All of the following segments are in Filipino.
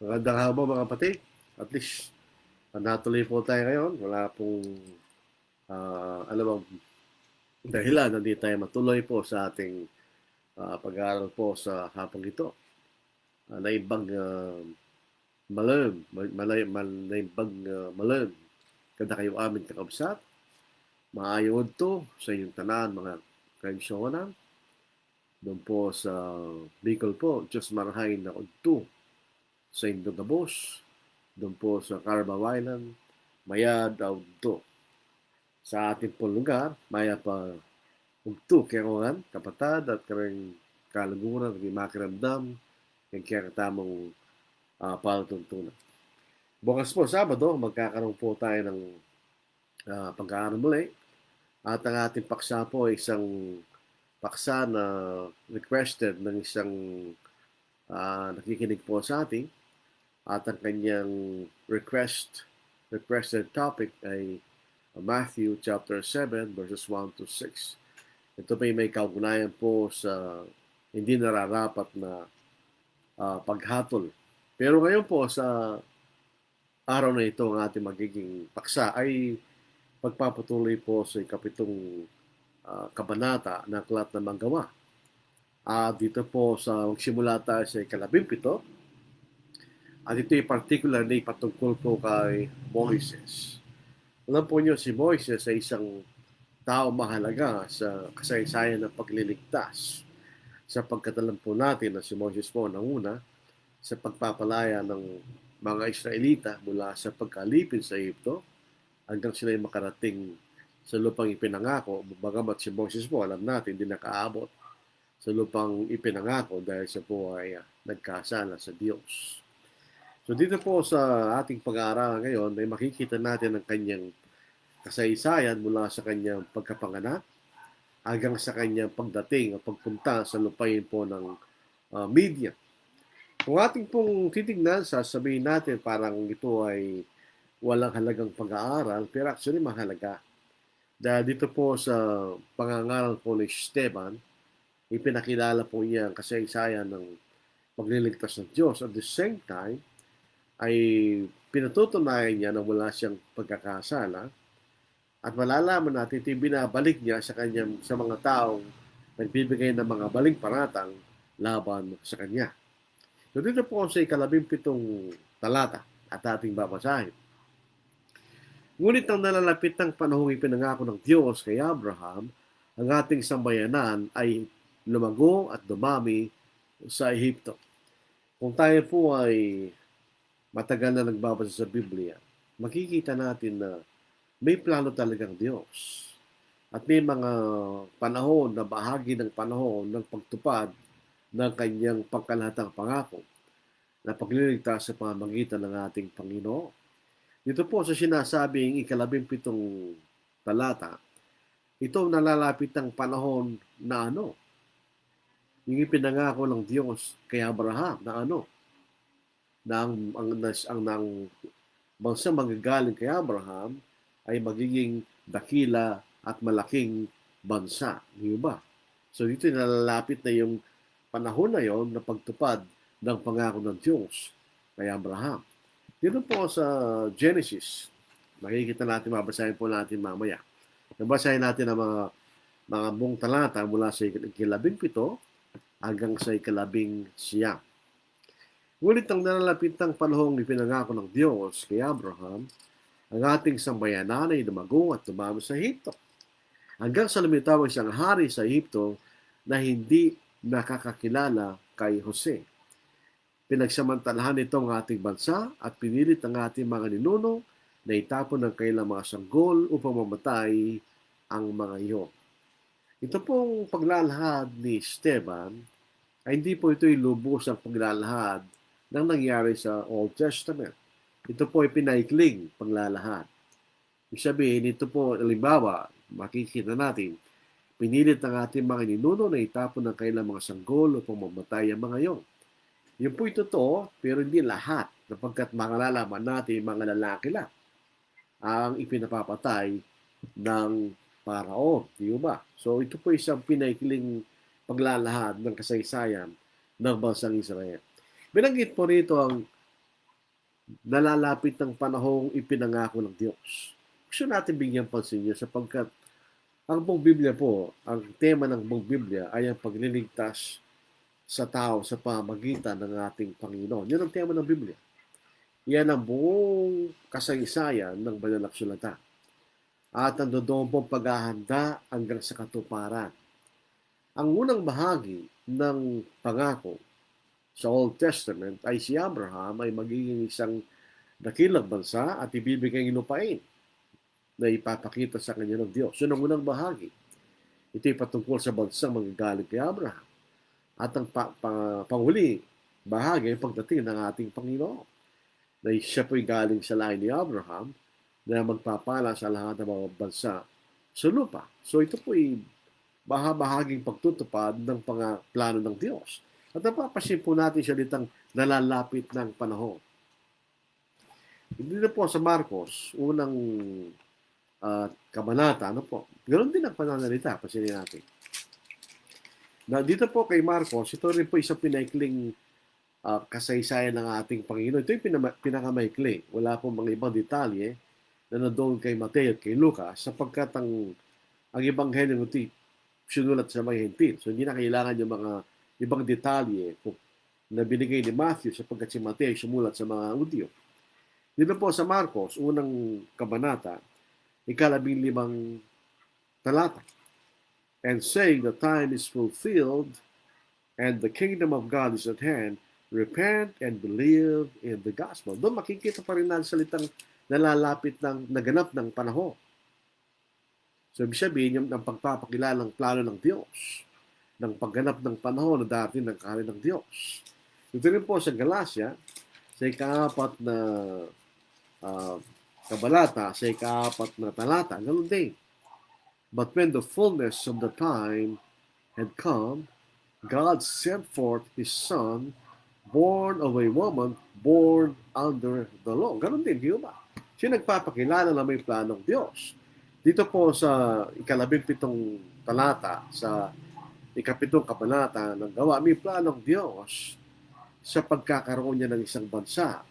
Magandang hapon mga kapatid. At least, natuloy po tayo ngayon. Wala pong, alam dahilan na di tayo matuloy po sa ating pag-aaral po sa hapong ito. Naimbang malam, naimbang malam. Kada kayo amin kakabsat, maayod to sa inyong tanan mga kaimsyonan. Doon po sa Bicol po, Diyos marahay na udto sa inyong gabos. Doon po sa Carabao Island, maya daw to. Sa ating pong lugar, maya pa ugto kerongan, kapatad at karang kaluguran, makiramdam, yung kaya katamang palatuntunan. Bukas po, Sabado, magkakaroon po tayo ng pag-aaral muli. At ang ating paksa po ay isang paksa na requested ng isang nakikinig po sa ating. At ang kanyang requested topic ay Matthew chapter 7 verses 1 to 6. Ito may kaugnayan po sa hindi nararapat na paghatol. Pero ngayon po sa araw na ito ang ating magiging paksa ay pagpapatuloy po sa ikapitong kabanata ng Aklat ng Manggawa. Dito po sa magsimula tayo sa ikalabimpito. At ito ay particularly patungkol po kay Moises. Alam po niyo si Moises ay isang tao mahalaga sa kasaysayan ng pagliligtas. Sapagkat alam po natin na si Moises po nanguna sa pagpapalaya ng mga Israelita mula sa pagkalipin sa Egypto hanggang sila ay makarating sa lupang ipinangako. Bagamat si Moises po, alam natin, hindi nakaabot sa lupang ipinangako dahil siya po ay nagkasala sa Diyos. So dito po sa ating pag-aaral ngayon ay makikita natin ang kanyang kasaysayan mula sa kanyang pagkapanganak hanggang sa kanyang pagdating o pagpunta sa lupain po ng Midian. Kung ating pong titignan, sasabihin natin parang ito ay walang halagang pag-aaral, pero actually mahalaga. Dahil dito po sa pangangaral po ni Esteban, ipinakilala po niya ang kasaysayan ng pagliligtas ng Diyos. At the same time, ay pinatutunayan niya na wala siyang pagkakasala at malalaman natin ito binabalik niya sa kanyang sa mga taong nagbibigay ng mga baling paratang laban sa kanya. So dito po sa ikalabimpitong talata at ating babasahin. Ngunit ang nalalapit ng panahong ipinangako ng Diyos kay Abraham, ang ating sambayanan ay lumago at dumami sa Ehipto. Kung tayo po ay matagal na nagbabasa sa Biblia, makikita natin na may plano talagang Diyos. At may mga panahon na bahagi ng panahon ng pagtupad ng kanyang pagkalahatang pangako na pagliligtas sa pamamagitan ng ating Panginoon. Dito po sa sinasabing ikalabimpitong talata, ito nalalapit ang panahon na yung ipinangako ng Diyos kay Abraham na na ang bangsa magagaling kay Abraham ay magiging dakila at malaking bansa. Di ba? So dito nalalapit na yung panahon na yon na pagtupad ng pangako ng Diyos kay Abraham. Dito po sa Genesis, makikita natin, mabasahin po natin mamaya. Nabasahin natin ang mga buong talata mula sa ikalabimpito hanggang sa ikalabing-siyam. Ngunit ang nalalapit ng panahong ipinangako ng Diyos kay Abraham, ang ating sambayanan ay lumago at dumami sa Ehipto. Hanggang sa lumitaw isang hari sa Ehipto na hindi nakakakilala kay Jose. Pinagsamantalahan nito ang ating bansa at pinilit ang ating mga ninuno na itapon ng kailang mga sanggol upang mamatay ang mga iyon. Ito pong paglalahad ni Esteban ay hindi po ito'y lubos ang paglalahad ng nangyari sa Old Testament. Ito po ay pinaikling paglalahad. Ibig sabihin, ito po, halimbawa, makikita natin, pinilit ng ating mga ninuno na itapon ng kailang mga sanggol upang mamatay ang mga iyon. Yun po ito totoo, pero hindi lahat, sapagkat malalaman natin mga lalaki lang ang ipinapapatay ng Paraon. Di ba? So ito po isang pinaikiling paglalahad ng kasaysayan ng bansang Israel. Binanggit po rito ang nalalapit ng panahong ipinangako ng Diyos. Gusto natin bigyan pansin niyo sapagkat ang buong Biblia po, ang tema ng buong Biblia ay ang pagliligtas sa tao sa pamagitan ng ating Panginoon. Yan ang tema ng Biblia. Yan ang buong kasaysayan ng banal na sulatan. At ang doon pong paghahanda hanggang sa katuparan. Ang unang bahagi ng pangako sa Old Testament ay si Abraham ay magiging isang dakilang bansa at ibibigay ng lupain na ipapakita sa kanya ng Diyos. Yun ang unang bahagi. Ito'y patungkol sa bansang magagaling kay Abraham. At ang panghuli bahagi ay pagdating ng ating Panginoon. Na siya po'y galing sa lahi ni Abraham na magpapala sa lahat ng mga bansa sa lupa. So ito po'y bahaging pagtutupad ng plano ng Diyos. At napapasin po natin siya ditang nalalapit ng panahon. Hindi na po sa Marcos, unang kabanata, ano po? Ganoon din ang pananalita, pasinin natin. Na dito po kay Marcos, ito rin po isang pinaikling kasaysayan ng ating Panginoon. Ito yung pinakamaikli. Wala pong mga ibang detalye na nandoon kay Mateo at kay Lucas sapagkat ang ebanghelyo ito sinulat sa mga hentil. So hindi na kailangan yung mga ibang detalye na binigay ni Matthew sapagkat si Mateo sumulat sa mga Hudyo. Dito po sa Marcos, unang kabanata, 15 talata. And saying the time is fulfilled and the kingdom of God is at hand, repent and believe in the gospel. Doon makikita pa rin ang salitang nalalapit ng naganap ng panahon. So, ibig sabihin yung pagpapakilala ng plano ng Diyos, ng pagganap ng panahon na dati ng kaharian ng Diyos. Ito rin po sa Galatia, sa ika-4 na kabalata, sa ika-4 na talata, ganoon din. But when the fullness of the time had come, God sent forth His Son, born of a woman, born under the law. Ganon din, di ba? Siya nagpapakilala na may planong Diyos. Dito po sa 17 talata, sa 7 kabanata ng Gawa, may planong Diyos sa pagkakaroon niya ng isang bansa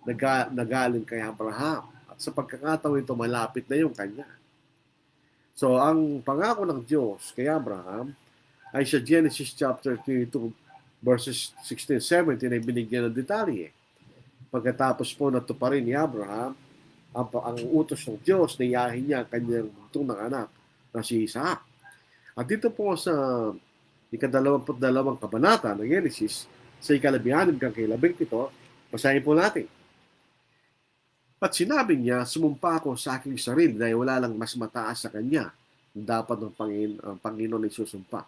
na galing kay Abraham. At sa pagkakataon ito, malapit na yung kanya. So, ang pangako ng Diyos kay Abraham ay sa Genesis chapter 22, verses 16-17 ay binigyan ng detalye. Pagkatapos po natuparin ni Abraham, ang utos ng Diyos na iyahin niya ang kanyang tunang anak na si Isaac. At dito po sa 22 kabanata ng Genesis, sa 16 hanggang 17, basahin po natin. At sinabi niya, sumumpa ako sa aking sarili dahil wala lang mas mataas sa kanya. Dapat ng Panginoon ay susumpa.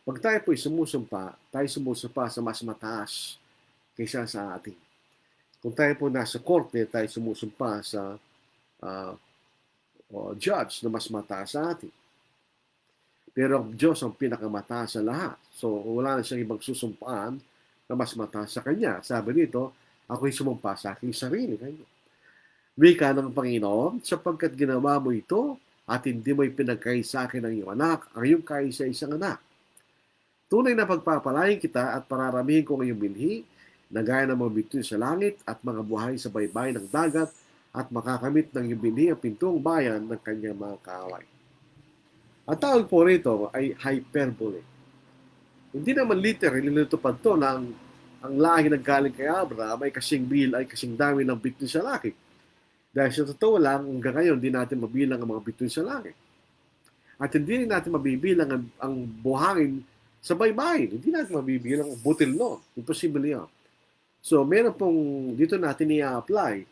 Pag tayo po'y sumusumpa sa mas mataas kaysa sa atin. Kung tayo po nasa korte, tayo sumusumpa sa judge na mas mataas sa atin. Pero ang Diyos ang pinakamataas sa lahat. So, wala na siyang ibang susumpaan na mas mataas sa kanya. Sabi nito, ako'y sumumpa sa aking sarili. Wika ng Panginoon, sapagkat ginawa mo ito at hindi mo ipinagkaisa akin ang iyong anak, ang iyong kaisa-isang anak. Tunay na pagpapalain kita at pararamihin ko ang iyong binhi, na gaya ng mga bituin sa langit at mga buhay sa baybay ng dagat at makakamit ng iyong binhi ang pintong bayan ng kanyang mga kaaway. Ang tawag po rito ay hyperbole. Hindi naman literally nilutupad to na ang lahi ng galing kay Abraham ay kasing dami ng bituin sa langit. Dahil sa totoo lang, hanggang ngayon, hindi natin mabilang ang mga bituin sa langit. At hindi rin natin mabibilang ang buhangin sa baybayin. Hindi natin mabibilang ang butil noon. Imposible yan. So, meron pong dito natin i-apply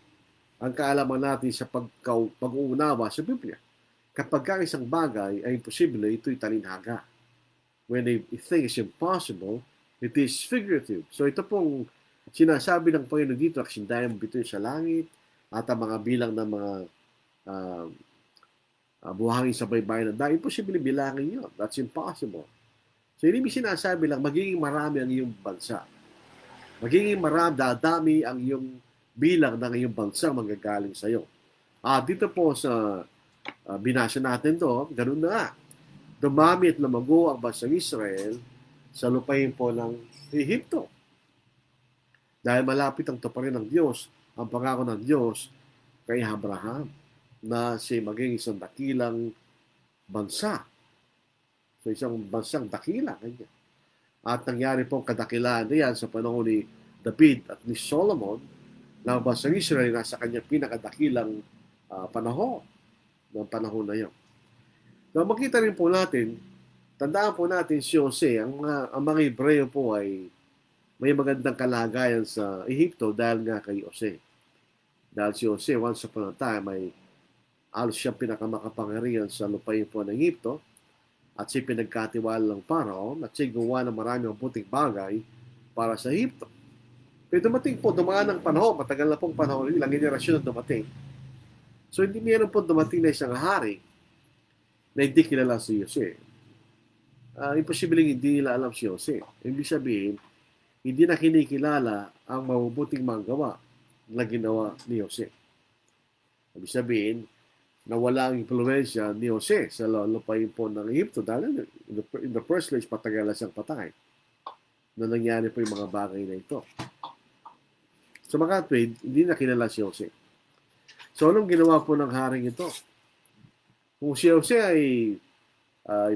ang kaalaman natin sa pag-uunawa sa Biblia. Kapag ang isang bagay ay imposible, ito'y talinhaga. When a thing is impossible, it is figurative. So, ito pong sinasabi ng Panginoon dito, kasing dayang bituin sa langit, at ang mga bilang ng mga buhangin sa baybayin ng dagat, imposible bilangin yun. That's impossible. So, hindi sinasabi lang, magiging marami ang iyong bansa. Magiging marami, dadami ang iyong bilang ng iyong bansa manggagaling sa iyo. Dito po sa binasa natin to, ganun na. Dumami at lumago ang bansang Israel sa lupain po ng Ehipto. Dahil malapit ang tuparin ng Diyos ang pangako ng Diyos kay Abraham na siya maging isang dakilang bansa. So isang bansang dakila. Ganyan. At nangyari pong kadakilaan na yan sa panahon ni David at ni Solomon na ang bansang Israel nasa kanyang pinakadakilang panahon na yun. So makita rin po natin, tandaan po natin si Jose, ang mga Hebreo po ay may magandang kalagayan sa Ehipto dahil nga kay Jose. Dahil si Jose, once upon a time, ay alos siyang pinakamakapangyarihan sa lupain po ng Ehipto at siya pinagkatiwala ng Paraon at siya gumawa ng maraming mabuting bagay para sa Ehipto. Pero dumating po, dumaan ng panahon, matagal na pong panahon, ilang generasyon na dumating. So hindi meron po dumating na isang hari na hindi kilala si Jose. Imposible hindi nila alam si Jose. Ibig sabihin, hindi na kinikilala ang mabubuting mga gawa na ginawa ni Jose. Ibig sabihin, nawala ang impluensya ni Jose sa lupain po ng Egypto dahil in the first place, patagal na siyang patay na nangyari po yung mga bagay na ito. So mga kapatid, hindi na kilala si Jose. So anong ginawa po ng haring ito? Kung si Jose ay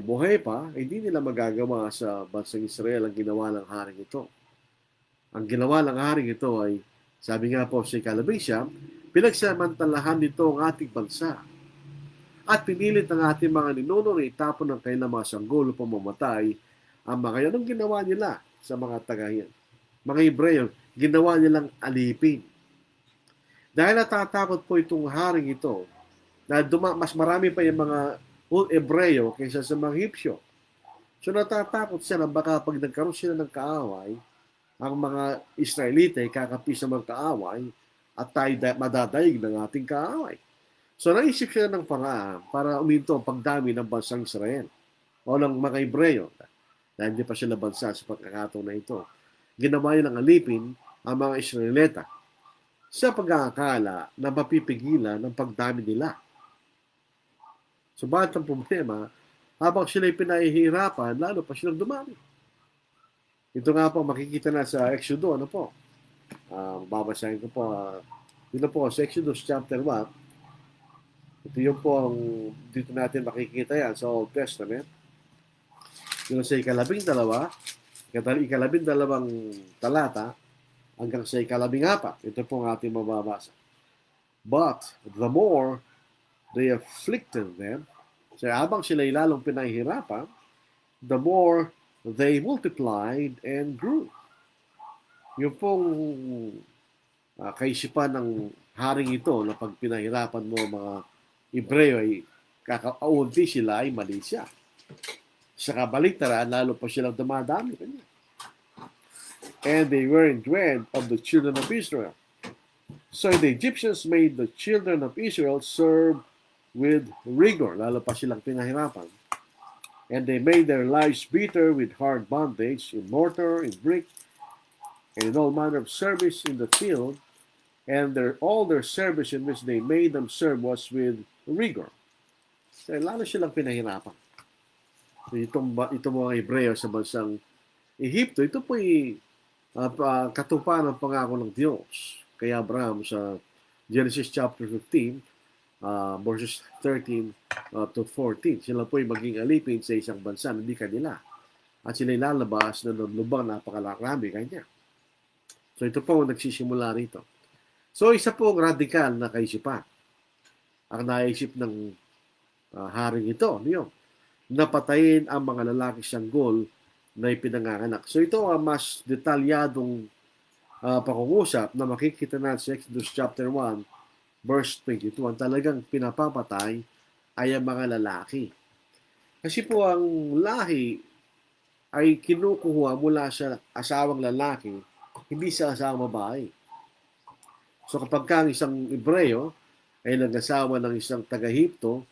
buhay pa, hindi nila magagawa sa bansang Israel ang ginawa ng haring ito. Ang ginawa ng haring ito ay, sabi nga po sa ikalabing siyam, pinagsamantalahan nito ang ating bansa. At pinilit ng ating mga ninuno na itapon ng kanilang mga sanggol upang mamatay ang mga yan. Anong ginawa nila sa mga tagayan? Mga Hebreo, ginawa nilang alipin. Dahil natatakot po itong haring ito, na mas marami pa yung mga Hebreo kaysa sa mga Hipsyo. So natatakot siya na baka pag nagkaroon sila ng kaaway, ang mga Israelite ay kakapi sa mga kaaway at tayo madadaig ng ating kaaway. So naisip siya ng paraan para uminto ang pagdami ng bansang Israel o ng mga Hebreo dahil hindi pa sila bansa sa pagkakataon na ito. Ginawa niya ng alipin ang mga Israelita sa pag-aakala na mapipigilan ng pagdami nila. Subalit ang problema, habang sila'y pinahihirapan, lalo pa silang dumami. Ito nga po, makikita na sa Exodus, ano po? Babasahin ko po. Dito po, sa Exodus chapter 1. Ito yung po ang dito natin makikita yan sa Old Testament. Yung sa ikalabing-dalawa, ikalabing-dalawang talata, hanggang sa ikalabing-apat. Ito po ang ating mababasa. But the more they afflicted them, so habang sila'y lalong pinahihirapan, the more they multiplied and grew. Yung pong kaisipan ng haring ito na pag pinahirapan mo mga Hebreo ay kakauunti sila ay mali siya. Sa kabaliktaran, lalo pa silang dumadami. And they were in dread of the children of Israel. So the Egyptians made the children of Israel serve with rigor. Lalo pa silang pinahirapan. And they made their lives bitter with hard bondage in mortar, in brick, and in all manner of service in the field. And all their service in which they made them serve was with rigor. So, lalo silang pinahirapan. So, itong mga Hebreo sa bansang Ehipto, ito po'y katuparan ng pangako ng Diyos. Kaya Abraham sa Genesis chapter 15, verses 13 to 14. Sila po'y maging alipin sa isang bansa na hindi kanila. At sila'y lalabas na lubang napakalaki kanya. So ito po ang nagsisimula rito. So isa po ang radikal na kaisipan. Ang naisip ng haring ito, napatayin ang mga lalaki sanggol na ipinanganganak. So ito ang mas detalyadong pag-uusap na makikita natin sa Exodus chapter 1, verse 22, ang talagang pinapapatay ay ang mga lalaki. Kasi po ang lahi ay kinukuha mula sa asawang lalaki, hindi sa asawang babae. So kapag ang isang Hebreo ay nag-asawa ng isang taga-Ehipto,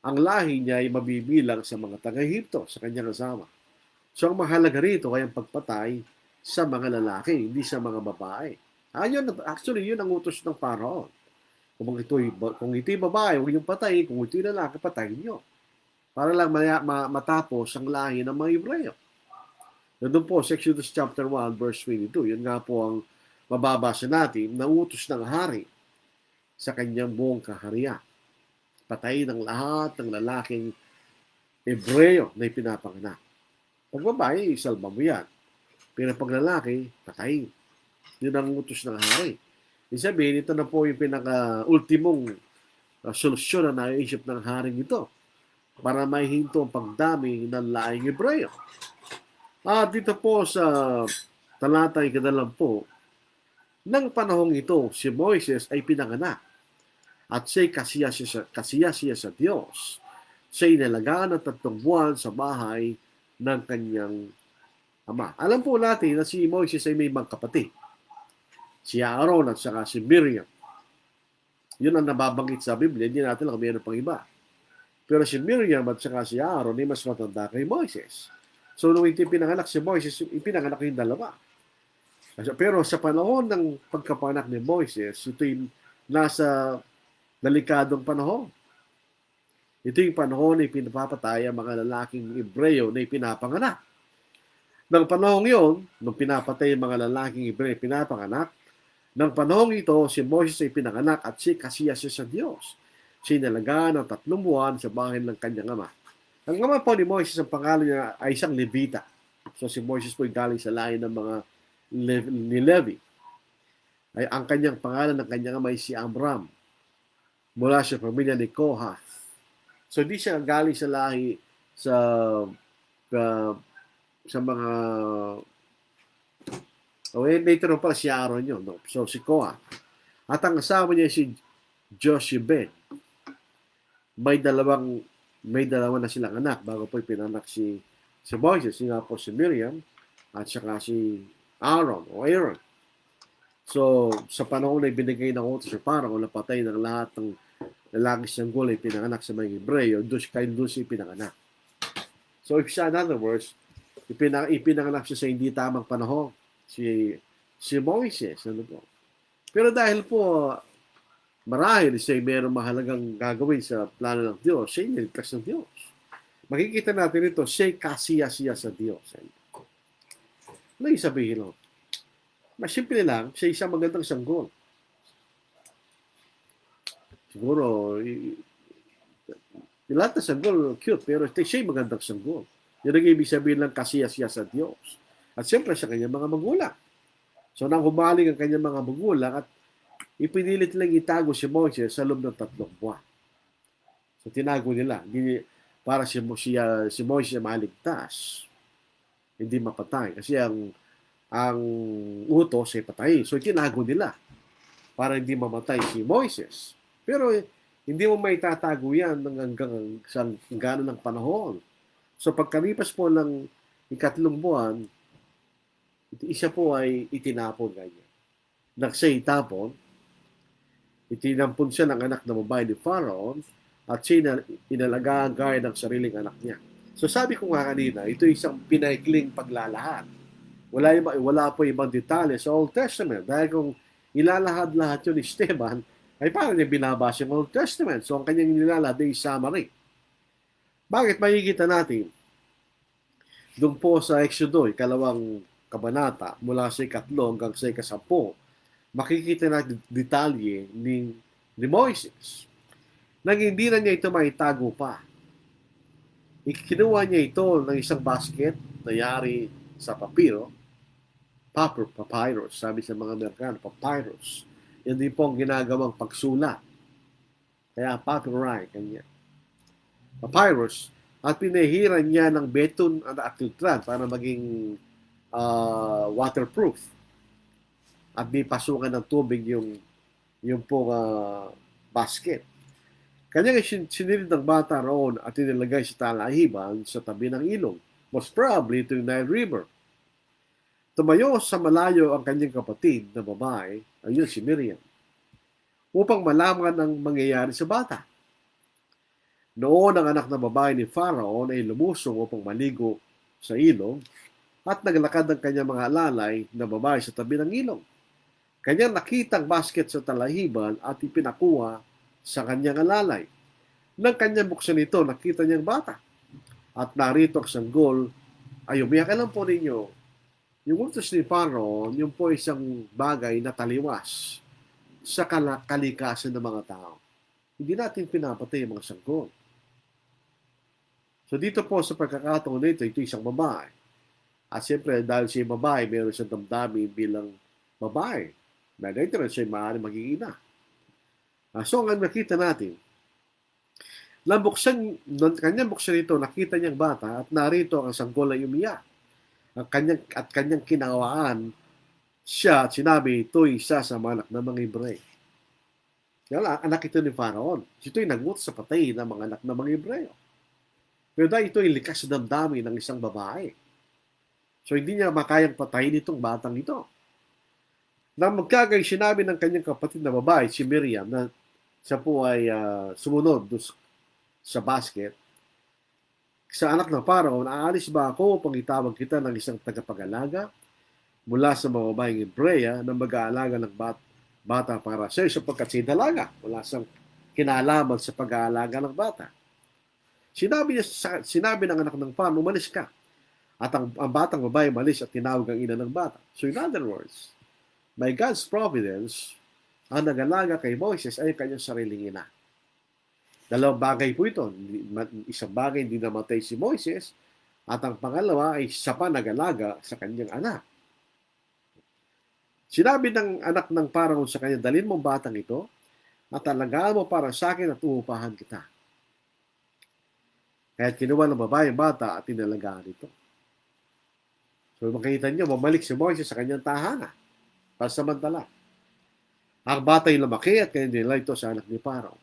ang lahi niya ay mabibilang sa mga taga-Ehipto, sa kanyang asawa. So ang mahalaga rito ay ang pagpatay sa mga lalaki, hindi sa mga babae. Actually, yun ang utos ng Paraon. Kung ito'y babae, huwag niyong patayin. Kung ito'y lalaki, patayin niyo. Para lang matapos ang lahi ng mga Hebreo. Doon po, Exodus chapter 1, verse 22. Yun nga po ang mababasa natin na utos ng hari sa kanyang buong kaharian. Patayin ang lahat ng lalaking Hebreo na ipinapanganak. Pag babae, isalba mo yan. Pero pag lalaki, patayin. Yun ang utos ng hari. Ibig sabihin, ito na po yung pinaka-ultimong solusyon na naisip ng haring ito para maihinto ang pagdami ng laing Hebreo. At dito po sa talatang 12, nang panahong ito, si Moises ay pinanganak at siya'y kasiya siya sa Diyos. Siya'y inalagaan ng 3 buwan sa bahay ng kanyang ama. Alam po natin na si Moises ay may mga kapatid. Si Aaron at saka si Miriam. Yun ang nababanggit sa Biblia. Hindi natin alam kung mayroon pang iba. Pero si Miriam at saka si Aaron ay mas matanda kay Moises. So nung ipinanganak si Moises, ipinanganak yung dalawa. Pero sa panahon ng pagkapanganak ni Moises, ito'y nasa delikadong panahon. Ito yung panahon na pinapapatay ang mga lalaking Hebreo na ipinapanganak. Nang panahon yun, nung pinapatay ang mga lalaking Hebreo na pinapanganak, nang panahon ito, si Moises ay pinanganak at kasiya siya sa Diyos. Siya inalagaan ng 3 buwan sa bahay ng kanyang ama. Ang ama po ni Moises, ang pangalan niya ay isang Levita. So si Moises po ay galing sa lahi ng mga ni Levi. Ay, ang kanyang pangalan ng kanyang ama ay si Amram. Mula sa pamilya ni Kohath. So di siya galing sa lahi sa mga later on pala si Aaron yun. No? So si Kohath. At ang asawa niya si Joshebed. May dalawa na silang anak bago po pinanak si Moises. Yung nga po si Miriam at saka si Aaron. So, sa panahon na ibinigay ng utos sa Parang na patay ng lahat ng lalaki sanggol ay pinanganak sa mga Hebreo, doon siya pinanganak. So, in other words, ipinanganak siya sa hindi tamang panahon. Si Moises. Ano po? Pero dahil po, marahil siya mayroong mahalagang gagawin sa plano ng Diyos, siya niligtas ng Diyos. Makikita natin ito, siya'y kasiya siya sa Diyos. Ano yung sabihin mo? Mas simple lang, siya isang magandang sanggol. Siguro, lahat na sanggol, cute, pero siya'y magandang sanggol. Yun ang ibig sabihin lang kasiya siya sa Diyos. At siyempre sa kanyang mga magulang. So, nang humaling ang kanyang mga magulang at ipinilit lang itago si Moises sa loob ng 3 buwan. So, tinago nila. Para si Moises maligtas. Hindi mapatay. Kasi ang utos ay patayin. So, tinago nila para hindi mamatay si Moises. Pero, hindi mo may tatago yan hanggang gano'n ng panahon. So, pagkalipas po ng 3 buwan, isa po ay itinapon ganyan. Nang siya itapon, itinampon siya ng anak na babae ni Pharaoh at siya inalagaan gaya ng sariling anak niya. So, sabi ko nga kanina, ito isang pinaikling paglalahad. Wala po ibang detalye sa Old Testament. Dahil kung ilalahad-lahat yun ni Esteban, ay parang niya binabasa yung Old Testament. So, ang kanyang nilalahad ay summary. Bakit makikita natin? Doon po sa Exodo, 2 kabanata, mula sa 3 hanggang sa 10, makikita natin detalye ni Moises. Nang hindi na niya ito maitago pa. Kinuha niya ito ng isang basket na yari sa papyrus, sabi sa mga Amerikano, papyrus. Yan din po ang ginagawang pagsulat. Kaya papyri, kanya. Papyrus. At pinahiran niya ng beton at filtran para maging waterproof. At may pasukan ng tubig yung pong basket. Kanya sinilid ng bata roon at inilagay sa talahiban sa tabi ng ilog. Most probably ito yung Nile River. Tumayo sa malayo ang kanyang kapatid na babae, ayun si Miriam, upang malaman ang mangyayari sa bata. Noon ang anak na babae ni Pharaoh ay lumusong upang maligo sa ilog at naglakad ang kanyang mga alalay na babae sa tabi ng ilog. Kanyang nakitang basket sa talahiban at ipinakuha sa kanyang alalay. Nang kanyang buksan ito, nakita niyang bata. At narito ang sanggol ay umiyak. Alam po ninyo, Yung utos ni Pharaoh, yung po isang bagay na taliwas sa kalikasan ng mga tao. Hindi natin pinapatay ang mga sanggol. So dito po sa pagkakataon nito, ito isang babae. At siyempre, dahil siya babae, meron siyang damdamin bilang babae. Na ganito rin siya maaaring maging ina. So ang nakita natin, kanyang buksan ito, nakita niyang bata at narito ang sanggol ay umiyak. Kanyang kinawaan siya at sinabi, ito'y isa sa mga anak ng mga Hebreo. Kaya anak ito ni Pharaon. Ito'y nagut sa patay ng mga anak ng mga Hebreo. Pero dahil ito'y likas sa damdamin ng isang babae. So hindi niya makayang patayin itong batang ito. Nang magkagay, sinabi ng kanyang kapatid na babae, si Miriam, na siya po ay sumunod sa basket, sa anak ng Pharaon, aalis ba ako upang itawag kita ng isang tagapag-alaga mula sa mga babaeng Hebrea na mag-aalaga ng bata para sa iyo sapagkat siya dalaga. Wala siyang kinalaman sa pag-aalaga ng bata. Sinabi ng anak ng Pharaon, umalis ka. At ang batang babae malis at tinawag ang ina ng bata. So in other words, by God's providence, ang nag-alaga kay Moses ay kanyang sariling ina. Dalawang bagay po ito. Isang bagay hindi namatay si Moses at ang pangalawa ay siya pa nag-alaga sa kanyang anak. Sinabi ng anak ng Pharaoh sa kanya, dalhin mong batang ito at alagaan mo para sa akin at uupahan kita. Kaya kinuha ng babae ang bata at tinalagaan ito. So makikita niyo, bumalik si Moses sa kanyang tahanan. Pasamantala. Ang bata ay lumaki at kanya dinala ito sa anak ni Pharaoh.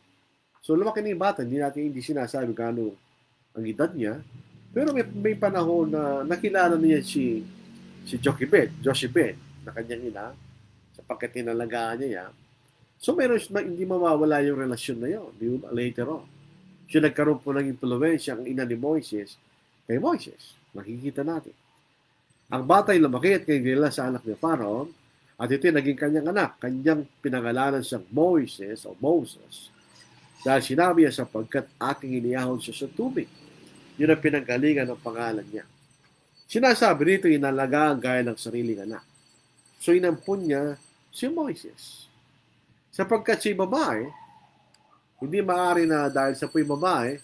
So lumaki na yung bata, hindi sinasabi kano ang edad niya. Pero may panahon na nakilala niya si Jochebed, na kanyang ina, sapagkat tinalagaan niya. So hindi mawawala yung relasyon na yun, later on. Siya nagkaroon po ng impluensya ang ina ni Moses kay Moses. Makikita natin. Ang bata ay lumaki at kinilala sa anak ni Pharaoh at ito naging kanyang anak. Kanyang pinangalanan siyang Moses o Moses. Dahil sinabi niya sapagkat aking iniyahon siya sa tubig. Yun ang pinanggalingan ng pangalan niya. Sinasabi rito, inalagaan gaya ng sariling anak. So inampun niya si Moses. Sapagkat si babae, hindi maaari na dahil sa po'y babae,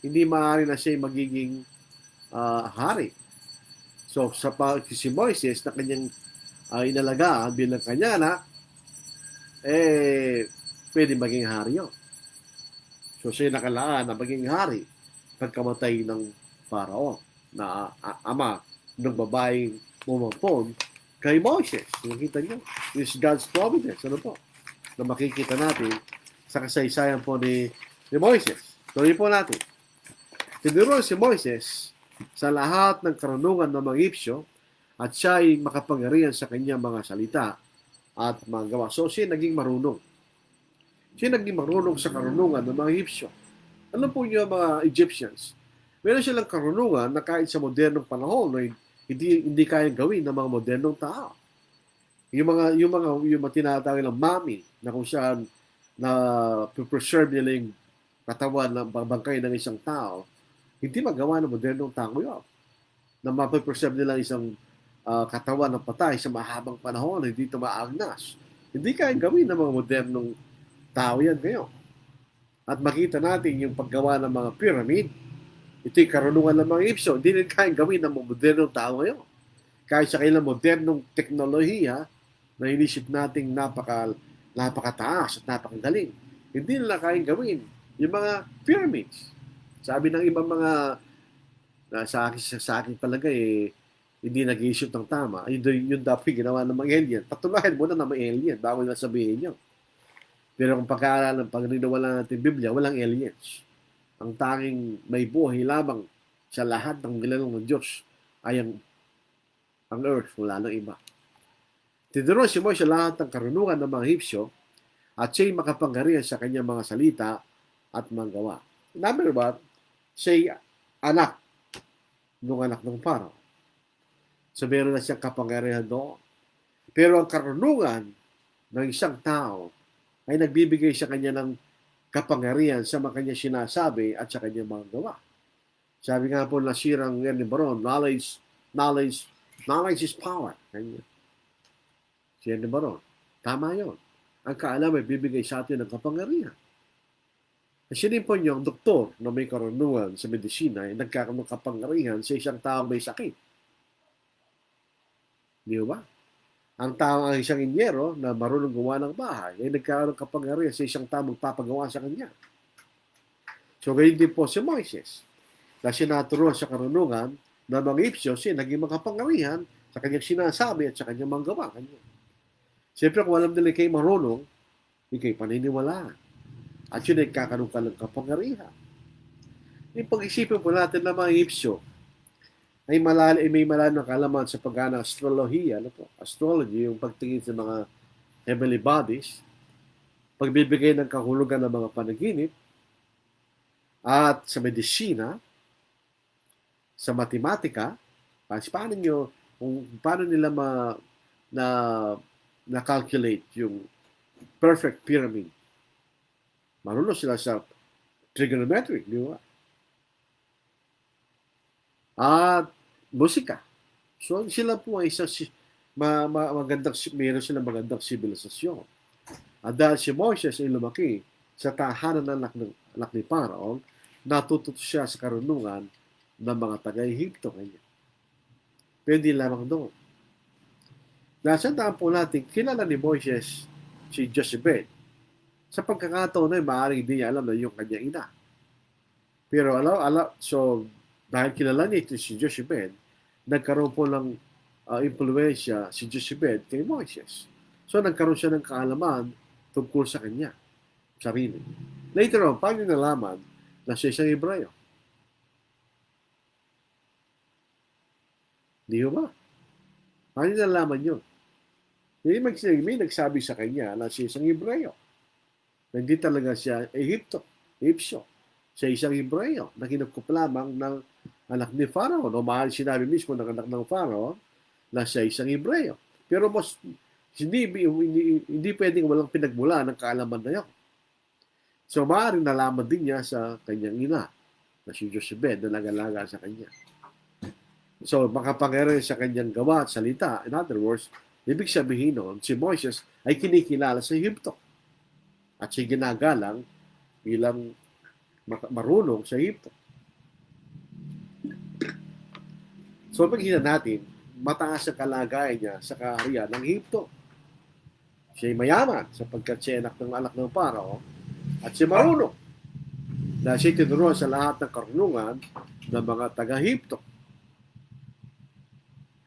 hindi maaari na siya magiging hari. So si Moises na kanyang inalagaan bilang kanya anak, pwede maging hari yun. So siya nakalaan na maging hari pagkamatay ng Pharaoh na ama ng babaeng mumampon kay Moses. Nakita niyo? This is God's providence. Ano po? Na makikita natin sa kasaysayan po ni Moises. Tuloy po natin. Tinuruan si Moises sa lahat ng karunungan ng mga Egyptyo at siya ay makapangyarihan sa kanyang mga salita at mga gawa. So siya naging marunong. Siya naging marunong sa karunungan ng mga Egyptyo. Ano po niyo mga Egyptians? Meron silang karunungan na kahit sa modernong panahon na hindi kayang gawin ng mga modernong tao. Yung mga tinatawag ng mami na kung saan na preserve nila yung katawan ng bangkay ng isang tao, hindi magawa ng modernong tao yun. Na mapreserve nila isang katawan ng patay sa mahabang panahon, hindi ito maagnas. Hindi kayang gawin ng mga modernong tao yan ngayon. At makita natin yung paggawa ng mga pyramid, ito'y karunungan ng mga Egyptyo, hindi rin kayang gawin ng mga modernong tao ngayon. Kahit sa kailang modernong teknolohiya na inisip nating napakataas at napakagaling, hindi nila kayang gawin yung mga pyramids. Sabi ng ibang mga sa akin palagay, hindi nag-iisip ng tama. Yun dapat ginawa ng mga alien. Patunayan mo na may alien bago nila sabihin nyo. Pero kung pag-aaralan, pag niniwala natin Biblia, walang aliens. Ang tanging may buhay lamang sa lahat ng nilalang ng Diyos ay ang earth, wala nang iba. Tinuruan si Moises lahat ng karunungan ng mga Egyptyo at siya'y makapangyarihan sa kanyang mga salita at mga gawa. Number one, siya'y anak ng Pharaoh. So meron na siyang kapangyarihan doon. Pero ang karunungan ng isang tao ay nagbibigay sa kanya ng kapangyarihan sa mga kanya sinasabi at sa kanyang mga gawa. Sabi nga po nasirang Ernie Baron, knowledge Knowledge is power. Ganyan. Siya ba ron? Tama yun. Ang kaalaman ay bibigay sa atin ng kapangyarihan. Kasi din po yung doktor na may karunungan sa medisina ay nagkakaroon ng kapangyarihan sa isang taong may sakit. Di ba? Ang taong ang isang inyero na marunong gumawa ng bahay ay nagkakaroon ng kapangyarihan sa isang taong magpapagawa sa kanya. So, gayon din po si Moises. Na sinaturuan sa karunungan na mga ipsyos ay naging makapangyarihan sa kanyang sinasabi at sa kanyang mga gawa. Siyempre, kung alam nila kayo marunong, ikay paniniwalaan. At yun ay kakaroon ka ng kapangyarihan. Yung pag-isipin po natin na mga ipsyo ay may malalim na kalaman sa pag-ana astrolohiya. Ano po? Astrology, yung pagtingin sa mga heavenly bodies, pagbibigay ng kahulugan ng mga panaginip, at sa medisina, sa matematika, paano nila na-calculate yung perfect pyramid. Marunong sila sa trigonometry, di ba? At musika. So sila po ay meron silang magandang sibilisasyon. At dahil si Moises ay lumaki sa tahanan ng anak ni Paraon, natututo siya sa karunungan ng mga taga-Ehipto. Pwede lamang doon. Nasandaan po natin, kilala ni Moises si Jochebed. Sa pagkakataon ay maaaring hindi niya alam na yung kanyang ina. Pero so dahil kilala niya si Jochebed, nagkaroon po ng impluensya si Jochebed kay Moises. So nagkaroon siya ng kaalaman tungkol sa kanya, sarili. Later on, paano nalaman na siya isang Hebreo? Di ba? Paano nalaman yun? May nagsabi sa kanya na siya isang Hebreo. Hindi talaga siya Egyptyo. Siya isang Hebreo na kinukup lamang ng anak ni Pharaoh. No, mahal sinabi mismo ng anak ng Pharaoh na siya isang Hebreo. Pero hindi pwedeng walang pinagmula ng kaalaman na yun. So, maaaring nalaman din niya sa kanyang ina na si Jochebed na nag-alaga sa kanya. So, makapangyarihan sa kanyang gawa at salita. In other words, ibig sabihin noon, si Moises ay kinikilala sa Egypto. At siya ginagalang bilang marunong sa Egypto. So, paghinan natin, mataas ang kalagayan niya sa kaharian ng Egypto. Siya ay mayaman sapagkat siya anak ng Pharaoh at siya marunong. Dahil siya tinuruan sa lahat ng karunungan ng mga taga-Egypto.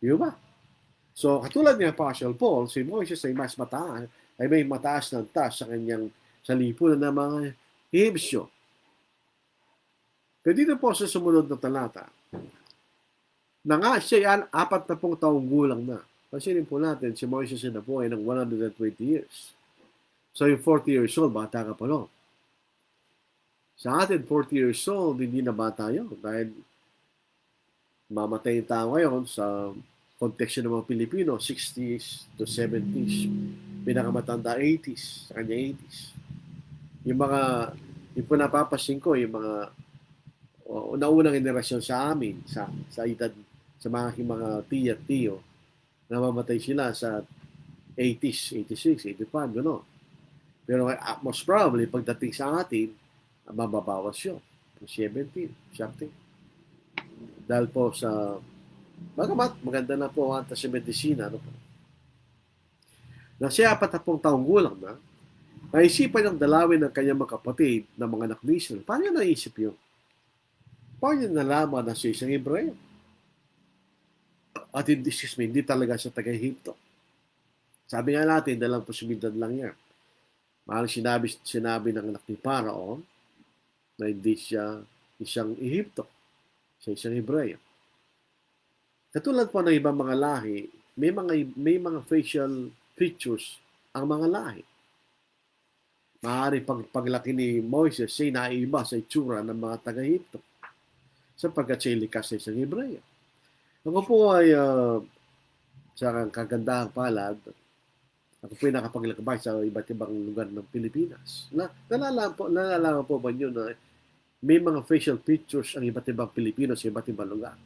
Di ba? So, katulad ni Apostle Paul, si Moises ay may mataas ng taas sa lipunan ng mga Hebsyo. Pero dito po sa sumunod na talata, na nga siya 40 taong gulang na. Pansinin po natin, si Moises na po ay ng 120 years. So yung 40 years old, bata ka pa no? Sa atin, 40 years old, hindi na bata yun. Dahil mamatay yung tao ngayon sa konteksyon ng mga Pilipino, 60s to 70s. Pinakamatanda, 80s. Sa kanya 80s. Yung po napapasin ko, yung mga una-unang generasyon sa amin, sa edad, sa mga tiya at tiyo, namamatay sila sa 80s, 86, 85, gano'n. Pero most probably, pagdating sa atin, mababawas yun. 17, something. Dahil po sa, maganda na po ang sa medisina. Ano po? Na siya 40 taong gulang na, naisipan niyang dalawin ng kanyang mga kapatid na mga anak ni Israel. Paano niya naisip yun? Paano niya nalaman na siya isang Hebreo? At hindi talaga siya taga-Ehipto. Sabi nga natin, dalang posibilidad lang yan. Mahal sinabi ng anak ni Paraon na hindi siya isang Ehipto. Siya isang Hebreo. Katulad po ng ibang mga lahi, may mga facial features ang mga lahi. Maaari paglaki ni Moises, siya naiiba sa itsura ng mga taga-Ehipto sapagkat siya likas na isang Hebreo. Ako po ay sa kagandahang palad, ako po ay nakapaglakbay sa iba't ibang lugar ng Pilipinas. Nalalaman po ba nyo na may mga facial features ang iba't ibang Pilipino sa iba't ibang lugar?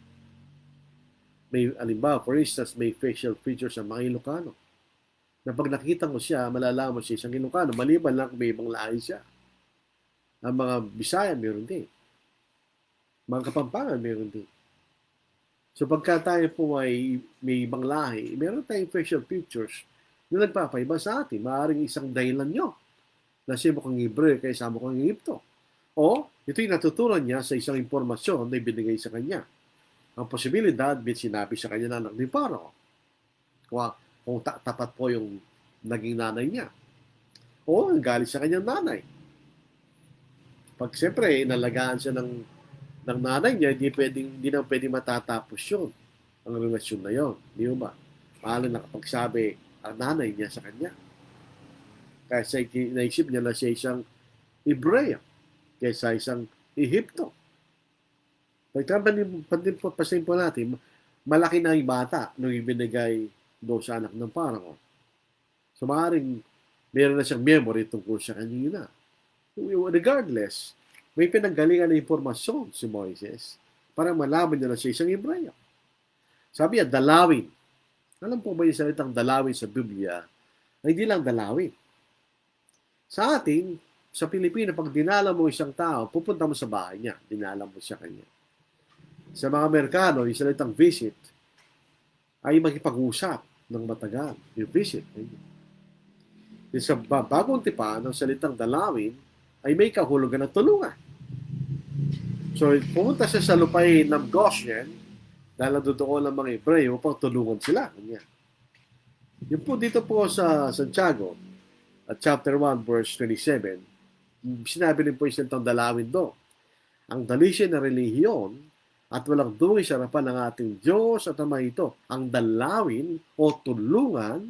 may alimbawa, for instance, may facial features ang mga Ilocano. Na pag nakita mo siya, malalaman mo siya isang Ilocano, maliban lang kung may ibang lahi siya. Ang mga Bisaya, meron din. Mga Kapampangan, meron din. So pagka tayo po may ibang lahi, meron tayong facial features na nagpapaiba sa atin. Maaaring isang dahilan nyo na siya mukhang Hebreo kaysa mukhang Egypto. O ito'y natutunan niya sa isang impormasyon na ibinigay sa kanya. Ang posibilidad, sinabi sa kanya na anak ni Paro. Kung tapat po yung naging nanay niya. O ang galit sa kanyang nanay. Pag siyempre, inalagaan siya ng nanay niya, hindi na pwedeng matatapos yun. Ang relasyon na yun. Di ba? Paano nakapagsabi ang nanay niya sa kanya? Kasi naisip niya na siya isang Hebreo kaysa isang Ehipto. Pagpapasin po natin, malaki na yung bata nung ibinigay doon sa anak ng Parang. So maaaring meron na siyang memory tungkol sa kanina. Regardless, may pinanggalingan na impormasyon si Moises para malaman niya na siya isang Hebreo. Sabi niya, dalawin. Alam po ba yung salitang dalawin sa Biblia? Ay hindi lang dalawin. Sa atin, sa Pilipinas, pag dinala mo isang tao, pupunta mo sa bahay niya. Dinala mo siya kanya. Sa mga Amerikano, yung salitang visit ay makipag-usap ng matagal. Yung visit. Yung sa bagong tipan, ang salitang dalawin ay may kahulugan ng tulungan. So, pumunta siya sa lupay ng Goshen dahil doon ng mga Hebreo upang tulungan sila. Yung po dito po sa Santiago, at chapter 1, verse 27, sinabi rin po yung salitang dalawin doon. Ang dalisya na relihiyon at walang dungi sa harapan ng ating Diyos at Ama ito. Ang dalawin o tulungan,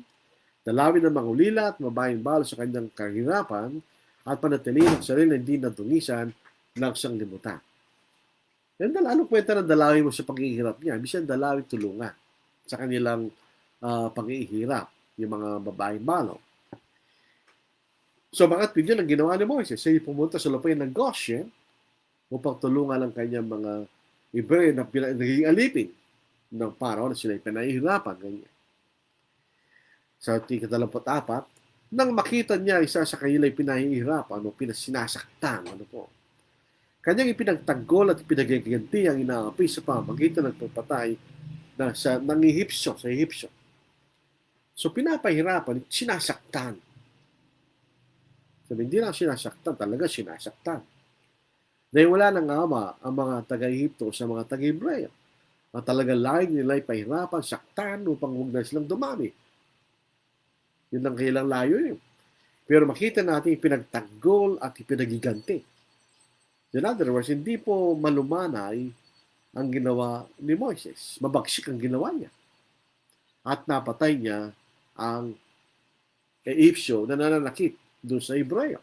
dalawin ng mangulila at mabayang balo sa kanyang kahirapan at panatilihin ang sarili na hindi nadungisan ng sanglibutan. Anong kwenta ng dalawin mo sa pag-iihirap niya? Bisan dalawin tulungan sa kanilang pag-iihirap, yung mga babayang balo. So, bakit yun ang ginawa ni Moises? Siya pumunta sa lupain ng Goshen upang tulungan ang kanyang mga Hebreo na naging alipin ng Paro na sila pinahihirapan. Ganyan. Sa ika-24, nang makita niya isa sa kanila pinahihirapan o sinasaktan, kanyang ipinagtanggol at ipinagiganti ang inaapi sa pamagitan ng pagpatay ng Ehipsyo, sa Ehipsyo. So, pinapahirapan, sinasaktan. Sabi, hindi lang sinasaktan, talaga sinasaktan. Dahil wala nang ama ang mga taga-Ehipto sa mga taga-Hebreo. Ang talagang laing nila ay pahirapan, saktan upang huwag na silang dumami. Yun ang kailang layo yun. Pero makita natin ipinagtanggol at ipinagiganti. In other words, hindi po malumanay ang ginawa ni Moises. Mabagsik ang ginawa niya. At napatay niya ang Ehipsyo na nananakit doon sa Hebreo.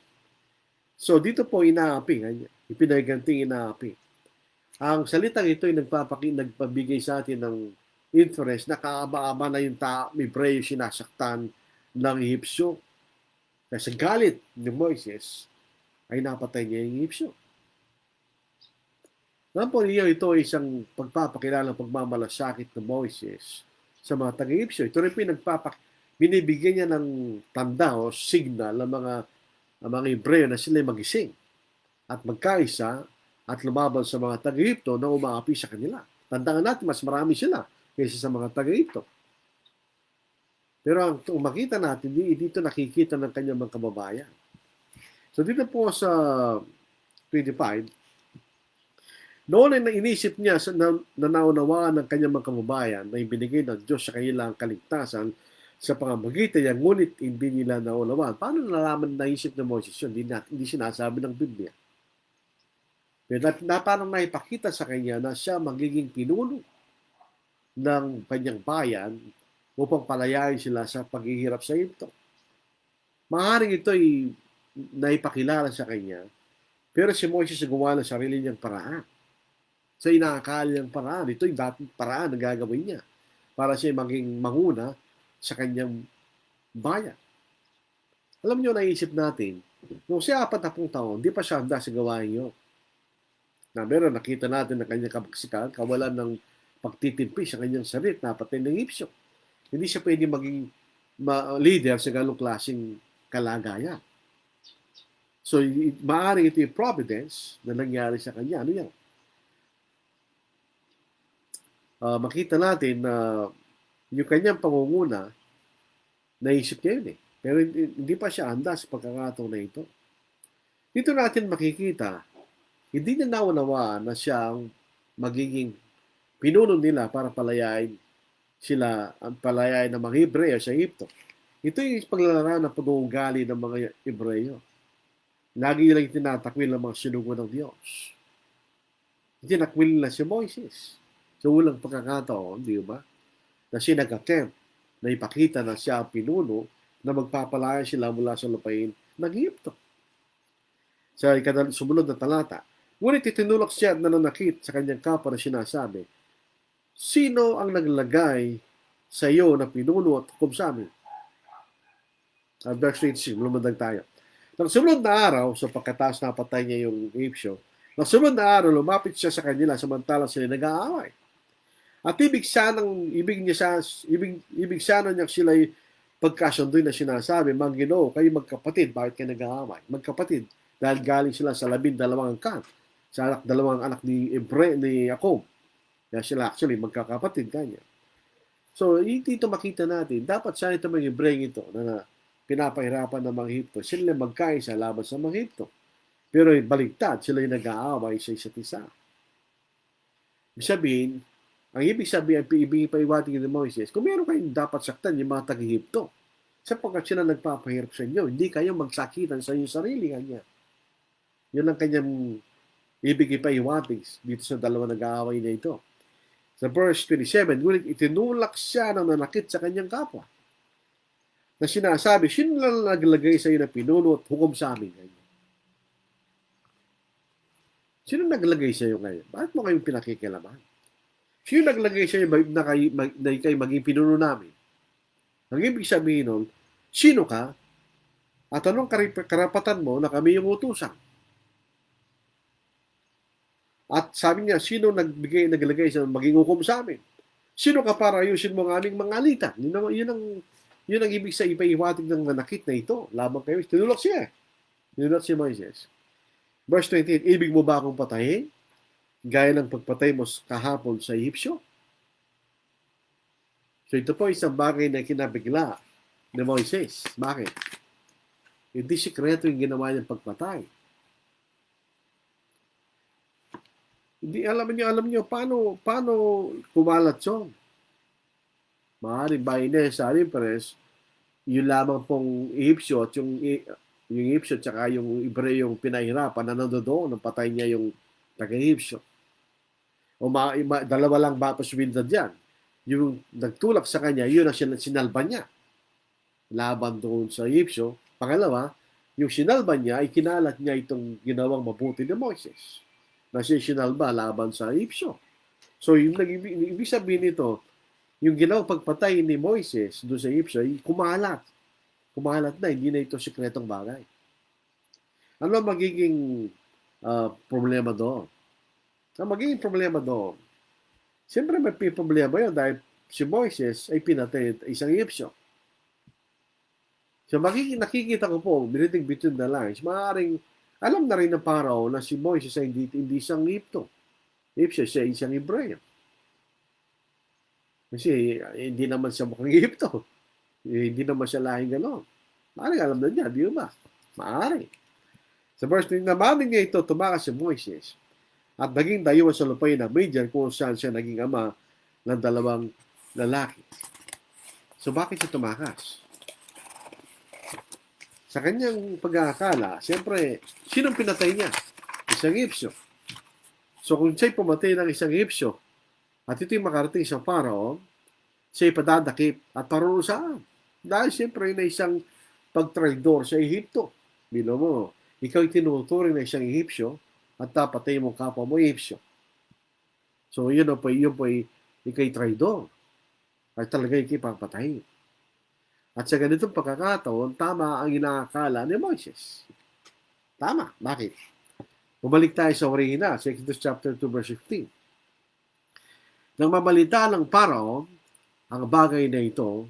So, dito po inaapi, ipinaganting inaapi. Ang salitang ito ay nagpabigay sa atin ng inference na kaaba-aba na yung Hebreo sinasaktan ng Ehipsyo. Kasi galit ni Moises ay napatay niya yung Ehipsyo. Napo niyo ito ay isang pagpapakilala ng pagmamalasakit ng Moises sa mga taga-Ehipsyo. Ito rin binibigyan niya ng tanda o signal ng mga Hebreo na sila magising at magkaisa at lumaban sa mga taga-Ehipto na umaapi sa kanila. Tandaan natin, mas marami sila kaysa sa mga taga-Ehipto. Pero kung makita natin, dito nakikita ng kanyang mga kababayan. So dito po sa 25, noon ay nainisip niya na naunawaan ng kanyang mga kababayan na ibinigay ng Diyos sa kanilang kaligtasan sa pamamagitan niya, ngunit hindi nila naunawaan. Paano nalaman na naisip ng Moses yun? Hindi sinasabi ng Biblia. Pero parang naipakita sa kanya na siya magiging pinuno ng kanyang bayan upang palayain sila sa paghihirap sa Ehipto. Maaaring ito ay naipakilala sa kanya, pero si Moses gumawa ng sarili niyang paraan. Sa inaakala niyang paraan, ito yung dating paraan na gagawin niya para siya maging manguna sa kanyang bayan. Alam niyo, naisip natin, nung siya 40 taon, di pa siya handa sa gawain niyo. Na meron, nakita natin na kanyang kabagsikan, kawalan ng pagtitimpi sa kanyang sarili, napatay ng Egyptio. Hindi siya pwede maging leader sa ganong klaseng kalagayan. So, maaari ito yung providence na nangyari sa kanya. Ano yan? Makita natin na yung kanyang pangunguna, naisip niya yun eh. Pero hindi pa siya handa sa pagkakataon na ito. Dito natin makikita, hindi niya naunawaan na siya ang magiging pinuno nila para palayain sila, ang palayain ng mga Hebreyo sa Egypto. Ito yung paglalarawan ng pag-uugali ng mga Hebreyo. Lagi lang tinatakwil ng mga sinugo ng Diyos. Tinakwil nila si Moises. Sa ulang pagkakataon, di ba? Na siya nag-attempt na ipakita na siya ang pinuno na magpapalaya sila mula sa lupain ng Egypto. Sa sumunod na talata, ngunit itinulak siya at nananakit sa kanyang kapwa na sinasabi, sino ang naglagay sa iyo na pinuno at hukom sa amin? Verse 26, lumadag tayo. Nang sumunod na araw, sa pagkataas na patay niya yung Egyptio, nang sumunod na araw, lumapit siya sa kanila samantalang sila nag-aaway. At ibig sana niya sila'y pagkasundoy na sinasabi, Manggino, kayo magkapatid, bakit kayo nag-aaway? Magkapatid, dahil galing sila sa 12 angkan, sa dalawang anak ni Jacob. Kaya sila actually magkakapatid kanya. So, dito makita natin, dapat sana ito mga Hebreo ito na pinapahirapan ng mga Egypto. Sila magkaisa laban sa mga Egypto. Pero baligtad, sila yung nag-aaway sa isa't isa. Ang ibig sabihin, ibig paiwating ni Moises, kung meron kayong dapat saktan yung mga taga-Egypto, sapagkat sila nagpapahirap sa inyo, hindi kayo magsakitan sa inyong sarili kanya. Yun ang kanyang ibig ipaiwating dito sa dalawa nag-aaway na ito. Sa verse 27, ngunit itinulak siya ng nanakit sa kanyang kapwa. Na sinasabi, sino lang naglagay sa iyo na pinuno at hukom sa amin? Sino naglagay sa iyo ngayon? Bakit mo kayong pinakikilaman? Sino naglagay sa iyo na kayo maging pinuno namin? Ang ibig sabihin nun, sino ka? At anong karapatan mo na kami yung utusan? At sabi niya, sino naglagay sa maging hukom sa amin? Sino ka para ayusin mo ang aming mga alitan? Yun ang ibig sa ipaiwatig ng nanakit na ito. Labang kayo. Tinulak siya. Tinulak si Moises. Verse 28, ibig mo ba akong patayin? Gaya ng pagpatay mo kahapon sa Egyptio? So ito po isang bagay na kinabigla ni Moises. Bakit? Hindi sikreto yung ginawa niyang pagpatay. Hindi alam niyo paano kumalat yun. Maaaring ba sabi pares, yung lamang pong Egyptio at yung Egyptio at saka yung Hebreo yung pinahirapan na nandoon nang patay niya yung taga-Egyptio. O dalawa lang ba posibilidad yan? Yung nagtulak sa kanya, yun ang sinalba niya. Laban doon sa Egyptio. Pangalawa, yung sinalba niya ay kinalat niya itong ginawang mabuti ni Moises. Na siya sinalba laban sa Egyptio. So yung ibig sabihin nito, yung ginawang pagpatay ni Moises doon sa Egyptio ay kumalat. Kumalat na, hindi na ito sikretong bagay. Ano ang magiging problema doon? Ang magiging problema doon, siyempre may problema yun dahil si Moises ay pinatay isang Egyptio. So nakikita ko po, reading between the lines, maaaring alam na rin ng Pharaoh na si Moises ay hindi isang Egyptio, siya isang Hebreo. Kasi hindi naman siya mukhang Egypto. Hindi naman siya lahing gano'n. Maaaring alam na niya, di ba? Maaari. Sa verse 9, namamin niya ito, tumakas si Moises at naging dayuhan sa lupain ng Midian kung saan siya naging ama ng dalawang lalaki. So bakit siya tumakas? Sa kanyang pag-aakala, siyempre, sinong pinatay niya? Isang Egyptio. So kung siya'y pumatay ng isang Egyptio, at ito'y makarating sa Pharaoh, siya'y padadakip at parurusahan. Dahil siyempre na isang pagtraidor sa Ehipto. Bilo mo, ikaw tinuturing na isang Egyptio at tapatay mo kapwa mo Egyptio. So yun po ikay traidor. At talaga ikipapatayin. At sa ganitong pagkakataon, tama ang inaakala ni Moises. Tama. Bakit? Bumalik tayo sa orihina, sa Exodus chapter 2 verse 15. Nang mabalita ng Paraon ang bagay na ito,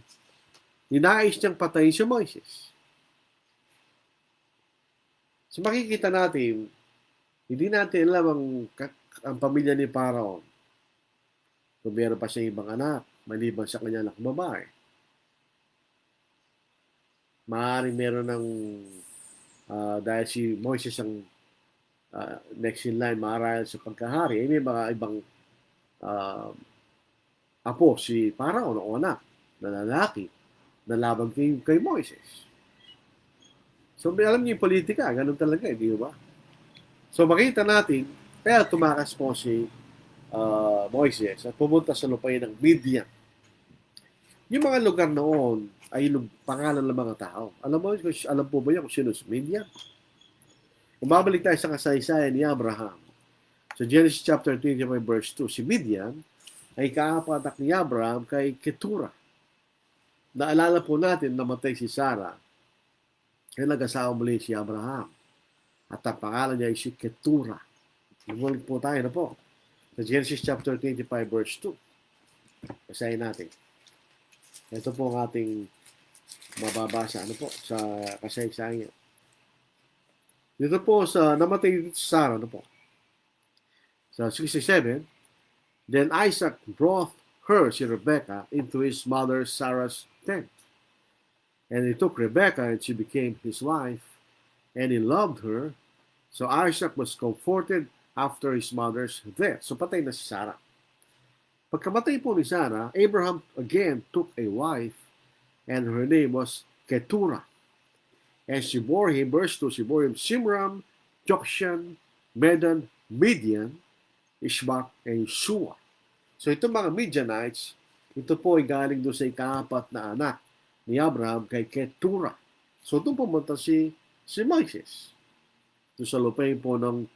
ninais niyang patayin si Moises. So makikita natin, hindi natin alam ang pamilya ni Paraon. Kung meron pa siya ibang anak, maliban sa kanya anak babae. Maaaring meron ng, dahil si Moises ang next in line, maaaral sa pagkahari, may mga ibang apo, si Paraon o anak na lalaki na laban kay Moises. So, alam niyo yung politika, ganun talaga, di ba? So, makita natin, kaya tumakas po si Moises at pumunta sa lupain ng Midian. Yung mga lugar noon ay pangalan ng mga tao. Alam po ba yan kung sino si Midian? Kung babalik tayo sa kasaysayan ni Abraham, sa Genesis chapter 25 verse 2, si Midian ay kaapatak ni Abraham kay Ketura. Naalala po natin, namatay si Sarah, kaya nag-asawa muli si Abraham. At ang pangalan niya ay si Ketura. Bumalik po tayo na po. Sa Genesis chapter 25 verse 2. Basahin natin. Ito po ang ating mababasa sa kasaysayan. Dito po sa namatay si Sarah sa 67, then Isaac brought her, si Rebekah, into his mother Sarah's tent. And he took Rebekah and she became his wife, and he loved her. So Isaac was comforted after his mother's death. So patay na si Sarah. Pagkamatay po ni Sarah, Abraham again took a wife, and her name was Keturah. And she bore him, verse 2, she bore him Shimram, Jokshan, Medan, Midian, Ishbak, and Shua. So itong mga Midianites, ito po ay galing doon sa ikaapat na anak ni Abraham kay Keturah. So doon pumunta si Moises. Doon sa lupain po ng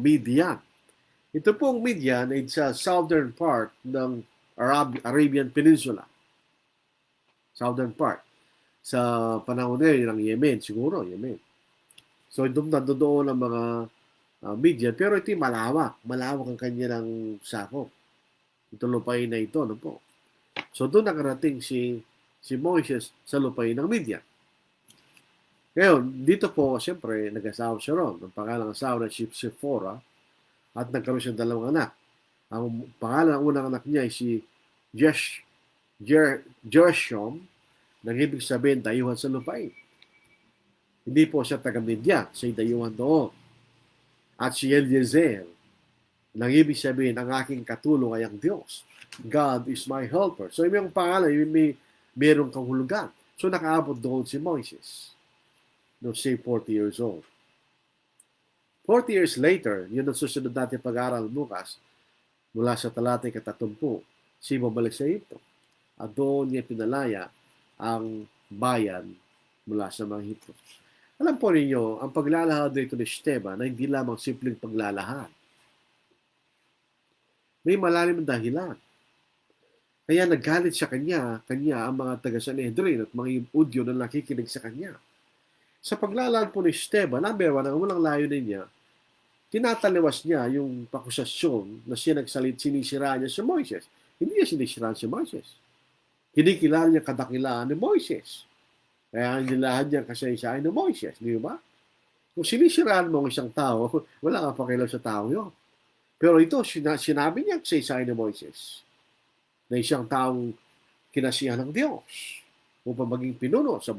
Midian. Ito pong Midian ay sa southern part ng Arabian Peninsula. Southern part. Sa panahon na ng Yemen, siguro, Yemen. So doon ang mga Midian. Pero ito malawak. Malawak ang kanyang sakop. Ito lupain na ito. Po. So doon nakarating si Moises sa lupain ng Midian. Ngayon, dito po, siyempre, nag-asawa siya ron. Ang pangalang asawa na si Sephora at nagkaroon siya ng dalawang anak. Ang pangalan ng unang anak niya ay si Gershom, nang ibig sabihin, dayuhan sa lupain. Hindi po siya taga-Midian, siya'y dayuhan doon. At si Eliezer, nang ibig sabihin, ang aking katulong ay ang Diyos. God is my helper. So, yung pangalan, mayroong kahulugan. So, nakaabot doon si Moises. No, say 40 years old. 40 years later, yun ang susunod natin pag-aaral bukas, mula sa talatay 30, siya babalik sa Egypto. At doon niya pinalaya ang bayan mula sa mga Egypto. Alam po ninyo, ang paglalahad dito ni Esteban ay hindi lamang simpleng paglalahad. May malalim na dahilan. Kaya nagalit sa kanya ang mga taga-Sanhedrin at mga Udyo na nakikinig sa kanya. Sa paglalahad po ni Esteban, number one, ang unang layunin niya, tinataliwas niya yung pakusasyon na sinisira niya si Moises. Hindi niya sinisiraan si Moises. Kinikilala niya kadakilaan ni Moises. Kaya nilahan niya kasaysayan ni Moises. Di ba? Kung sinisiraan mo ang isang tao, wala kang pakialam sa tao yun. Pero ito, sinabi niya kasaysayan ni Moises na isang taong kinasiyahan ng Diyos upang maging pinuno sa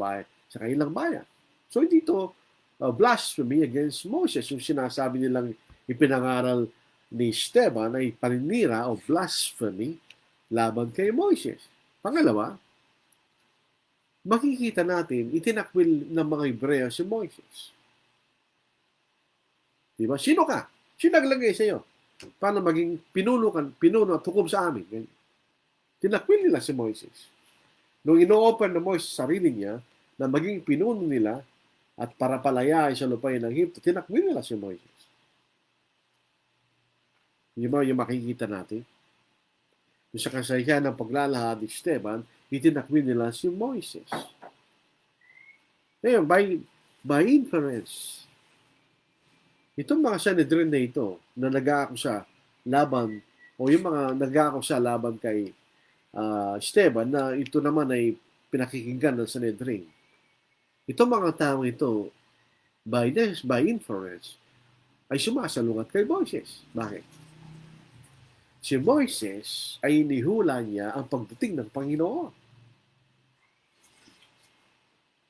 kanilang bayan. So, dito, blasphemy against Moses. Yung sinasabi nilang ipinangaral ni Esteban ay paninira o blasphemy laban kay Moses. Pangalawa, makikita natin, itinakwil ng mga Hebreo si Moses. Diba? Sino ka? Sino naglagay sa iyo? Paano maging pinuno at hukom sa amin? Tinakwil nila si Moses. Nung ino-open na Moses sarili niya na maging pinuno nila at para palayain sa lupain ng Egypto, tinakwil nila si Moses. Yung makikita natin. Yung sa kasaysayan ng paglalahad ni Esteban, itinakwil nila si Moses. Ngayon, by inference, itong mga Sanhedrin na ito na nag-aakusa laban o yung mga nag-aakusa laban kay Esteban na ito naman ay pinakikinggan ng Sanhedrin. Itong mga tao ito, by inference, ay sumasalungat kay Moises. Bakit? Si Moises ay inihula niya ang pagdating ng Panginoon.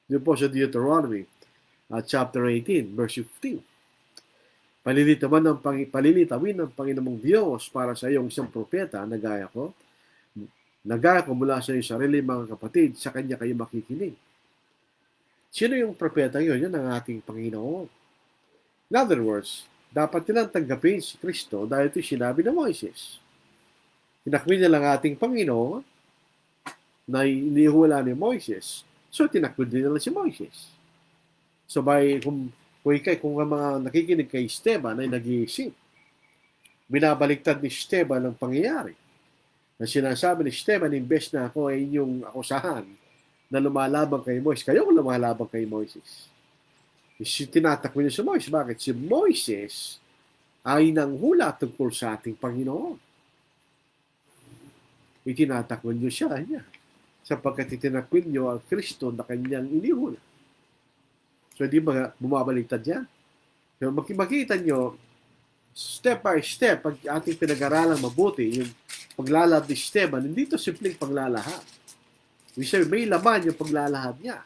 Yun po sa Deuteronomy chapter 18, verse 15. Palilitawin ng Panginoong Diyos para sa iyong isang propeta na gaya ko. Nagaya ko mula sa iyong sarili mga kapatid, sa kanya kayo makikinig. Sino yung propeta yun? Yan ang ating Panginoon. In other words, dapat nilang tanggapin si Kristo dahil ito sinabi ng Moises. Tinakwil niya lang ating Panginoon na inihula ni Moises. So, tinakwil din nila si Moises. So, kung ang mga nakikinig kay Esteban ay nag-iisip, binabaliktad ni Esteban ang pangyayari. Na sinasabi ni Esteban, imbes na ako ay inyong akusahan na lumalabang kay Moises, kayo ang lumalabang kay Moises. Tinatakbo niya si Moises. Bakit? Si Moises ay nanghula tungkol sa ating Panginoon. Itinatakbo niyo siya sapagkat itinakwil niyo ang Kristo na kanyang inihula. So, hindi ba bumabaliktad yan? So, makikita nyo, step by step, pag ating pinag-aralan mabuti, yung paglalahad ni Esteban, hindi ito simpleng paglalahad. May laman yung paglalahad niya.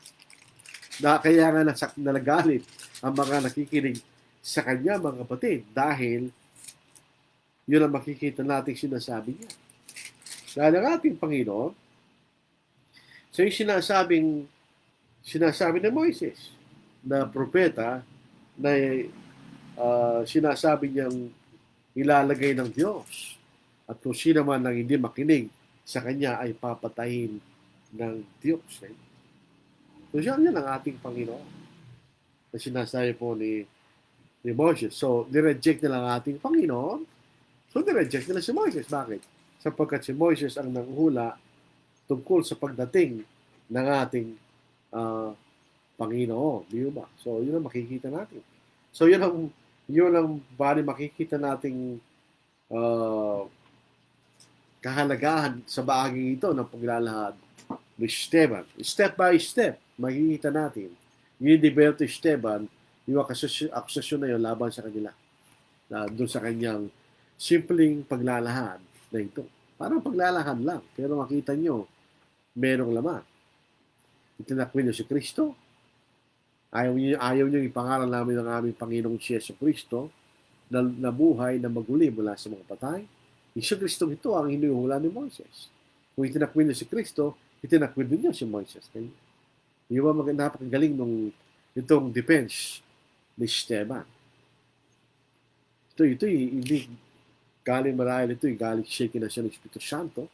Kaya nga nalagalit ang mga nakikinig sa kanya, mga kapatid, dahil yun ang makikita natin sinasabi niya. Dahil ang ating Panginoon, so yung sinasabi ni Moises, na propeta na sinasabi niyang ilalagay ng Diyos. At kung sino man ang hindi makinig sa kanya ay papatayin ng Diyos. So yan ang ating Panginoon na sinasabi po ni Moses. So, nireject nila ang ating Panginoon. So, nireject nila si Moses. Bakit? Sapagkat si Moses ang nanghula tungkol sa pagdating ng ating Panginoon, di ba? So, yun ang makikita natin. So, yun ang bali makikita nating kahalagahan sa bahagi ito ng paglalahad ni Esteban. Step by step, makikita natin. Yinidevelop ni Esteban yung akusasyon na yun laban sa kanila. Doon sa kanyang simpleng paglalahad na ito. Parang paglalahad lang. Pero makita nyo, merong laman. Itinakwil niyo si Kristo. Ayaw niyo ipangaral namin ng aming Panginoong Yesu Kristo na buhay na maguli mula sa mga patay. Si Kristo ito ang hinihula ni Moises. Kung itinakwil niyo si Kristo, itinakwil din niyo si Moises. Di ba napakagaling itong defense ni Esteban. Ito hindi galing marahil ito, galing shaking na siya ng Espiritu Santo.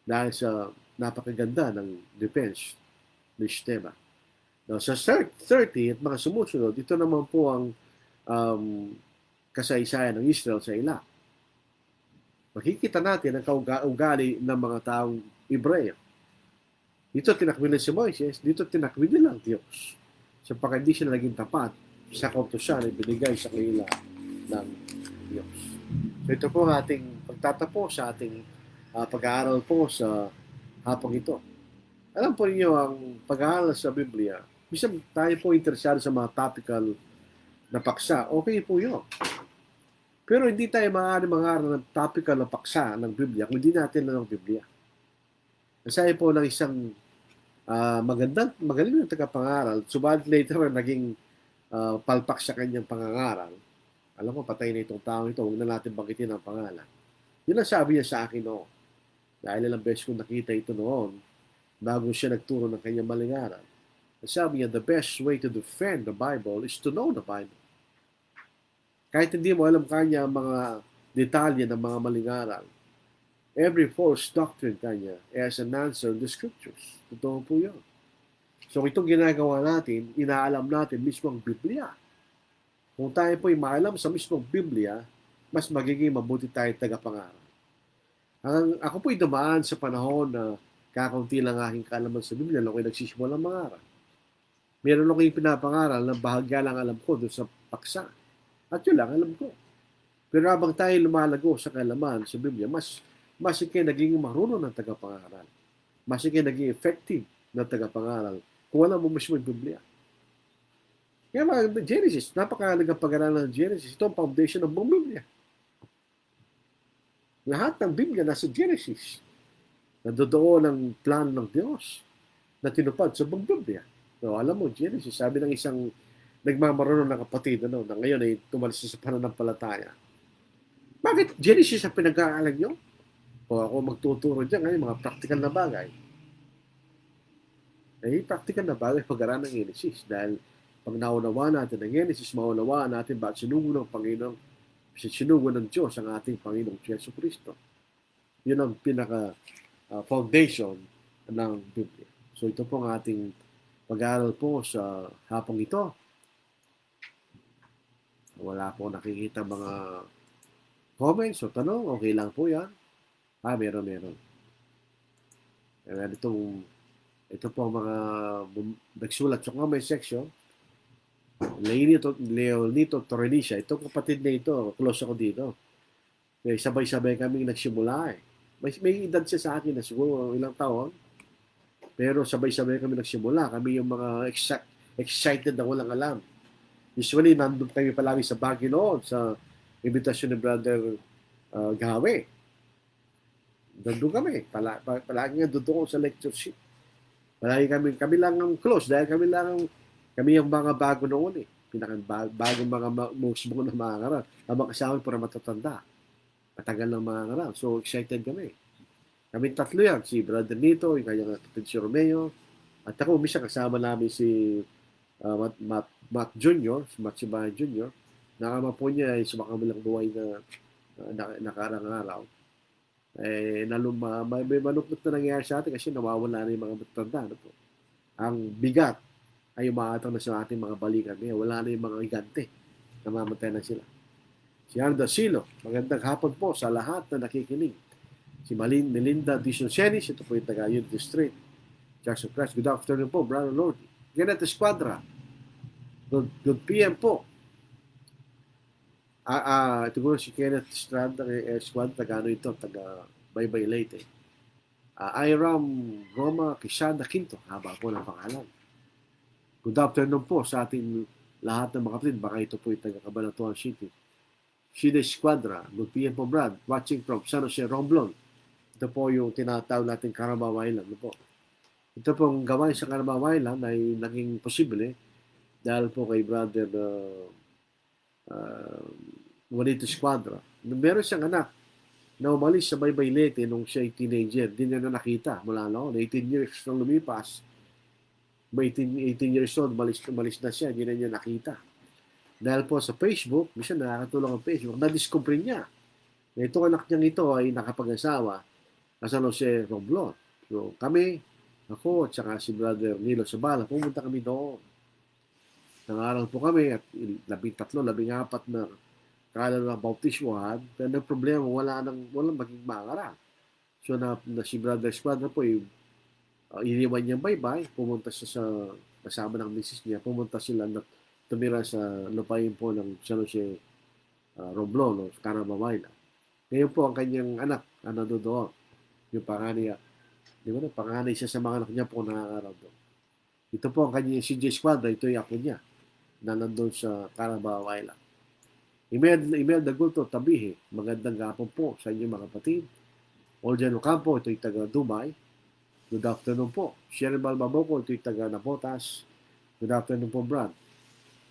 Dahil sa napakaganda ng defense ni Esteban. Now, sa 30 at mga sumusunod, ito naman po ang kasaysayan ng Israel sa ila. Makikita natin ang kaugali ng mga taong Hebreo. Dito tinakwil si Moises, dito tinakwil nila ang Diyos. Sapagkat hindi sila naging tapat sa kautusan na binigay sa kanila ng Diyos. So ito po ang ating pagtatapos sa ating pag-aaral po sa hapong ito. Alam po niyo ang pag-aaral sa Biblia, minsan tayo po interesado sa mga topical na paksa. Okay po yun. Pero hindi tayo maaari mangaral ng topical na paksa ng Biblia kung hindi natin alam ng Biblia. Nasaya po ng isang magaling na tagapangaral, subalit later naging palpak sa kanyang pangangaral. Alam mo, patay na itong tao ito, huwag na natin banggitin ang pangalan. Yun ang sabi niya sa akin noon. Dahil ilang beses kong nakita ito noon, bago siya nagturo ng kanyang maling aral. Sabi niya, the best way to defend the Bible is to know the Bible. Kahit hindi mo alam kanya ang mga detalye ng mga maling aral, every false doctrine kanya as an answer in the Scriptures. Totoo po yun. So itong ginagawa natin, inaalam natin mismo ang Biblia. Kung tayo po'y maalam sa mismong Biblia, mas magiging mabuti tayo tagapangaral. Ako po'y dumaan sa panahon na kakaunti lang aking kaalaman sa Biblia nung ako'y nagsisimula ng mangaral. Meron akong pinapangaral na bahagya lang alam ko doon sa paksa. At yun lang alam ko. Pero habang tayo lumalago sa kaalaman sa Biblia, mas ikay naging marunong ng tagapangaral. Mas ikay naging effective ng tagapangaral kung alam mo mismo yung Biblia. Kaya mga Genesis, napakahalagang pag-aralan ng Genesis. Ito ang foundation ng buong Biblia. Lahat ng Biblia nasa Genesis. Nandoon ang plan ng Diyos na tinupad sa buong Biblia. So, alam mo, Genesis, sabi ng isang nagmamarunong na kapatid na ngayon ay tumalis sa pananampalataya. Bakit Genesis ang pinag-aaralan nyo? O ako magtuturo dyan ngayon, mga practical na bagay. Practical na bagay pag-aralan ng Genesis. Dahil pag naunawa natin ang Genesis, maunawaan natin bakit sinugo ng Panginoon, sinugo ng Diyos ang ating Panginoong Yesu Cristo. Yun ang pinaka-foundation ng Biblia. So ito po ang ating pag-aaral po sa hapong ito. Wala po nakikita mga comments o tanong. Okay lang po yan. Meron. Ito po ang mga nagsulat sa comment section. Leonito Torrenicia. Itong kapatid na ito, close ako dito. Sabay-sabay kaming nagsimula eh. May edad siya sa akin na siguro ilang taon. Pero sabay-sabay kami nagsimula. Kami yung mga excited na walang alam. Usually, nandun kami palagi sa Baguio noon sa invitation ni Brother Gawe. Nandun kami. Palagi nga doon sa lectureship. Palagi kami lang ang close dahil kami yung mga bago noon eh. Bagong mga musbo na mga ngaral. Ang mga kasama para matatanda. Matagal ng mga ngaral. So, excited kami. Kami tatlo yan. Si Brother Nito, yung kanyang kapatid si Romeo. At ako, umisa kasama namin si Matt Jr., si Matt Sibayan Jr. Nakama po niya ay sumakabilang buhay na nakarang araw. May malungkot na nangyayari sa atin kasi nawawala na yung mga matanda. Ano po? Ang bigat ay umaatang na sa ating mga balikan. Wala na yung mga higante. Namamatay na sila. Si Arda Silo, magandang hapon po sa lahat na nakikinig. Si Melinda Dizoncenis, ito po yung taga-Unity Street. Church of Christ, good afternoon po, Brother Lord. Kenneth Esquadra, good PM po. Ito po si Kenneth Esquadra, taga-ano ito, taga-Baybay Leyte. Iram Roma Quixada Quinto, haba po ng pangalan. Good afternoon po sa ating lahat ng mga kapatid. Baka ito po yung taga-Cabanatuan City. Shida Esquadra, good PM po Brad, watching from San Jose Romblon. Ito po yung tinatawag natin Carabao Island. Ito pong gawain sa Carabao Island ay naging posible dahil po kay Brother Juanito Esquadra. Meron siyang anak na umalis sa Baybay Leyte nung siya ay teenager. Hindi niya na nakita mula noon. 18 years nung lumipas. 18 years old, umalis na siya. Hindi na niya nakita. Dahil po sa Facebook, minsan nakakatulong ang Facebook, na-discover niya na itong anak niyang ito ay nakapag-asawa na San Jose Romblon. So kami, ako at saka si Brother Nilo Sabala, pumunta kami doon. Nangaral po kami at 13, 14 na kala na bautismohan, pero ang problema, walang maging mangaral. So si Brother Esquadra po, iniwan niya bye-bye, pumunta siya sa kasama ng misis niya, pumunta sila na tumira sa lupain po ng San Jose Romblon o Carabao Island. Ngayon po ang kanyang anak, doon. Yung panganay, panganay siya sa mga anak niya po nakakaraw doon. Ito po ang kanyang CJ Esquadra, ito yung ako niya na nandun sa Carabao Island. Email Dagulto Tabihe, magandang gapon po sa inyo mga kapatid. Oljan Ocampo, ito yung taga Dubai. Good afternoon po. Sheryl Balbaboko, ito yung taga Napotas. Good afternoon po, Brad.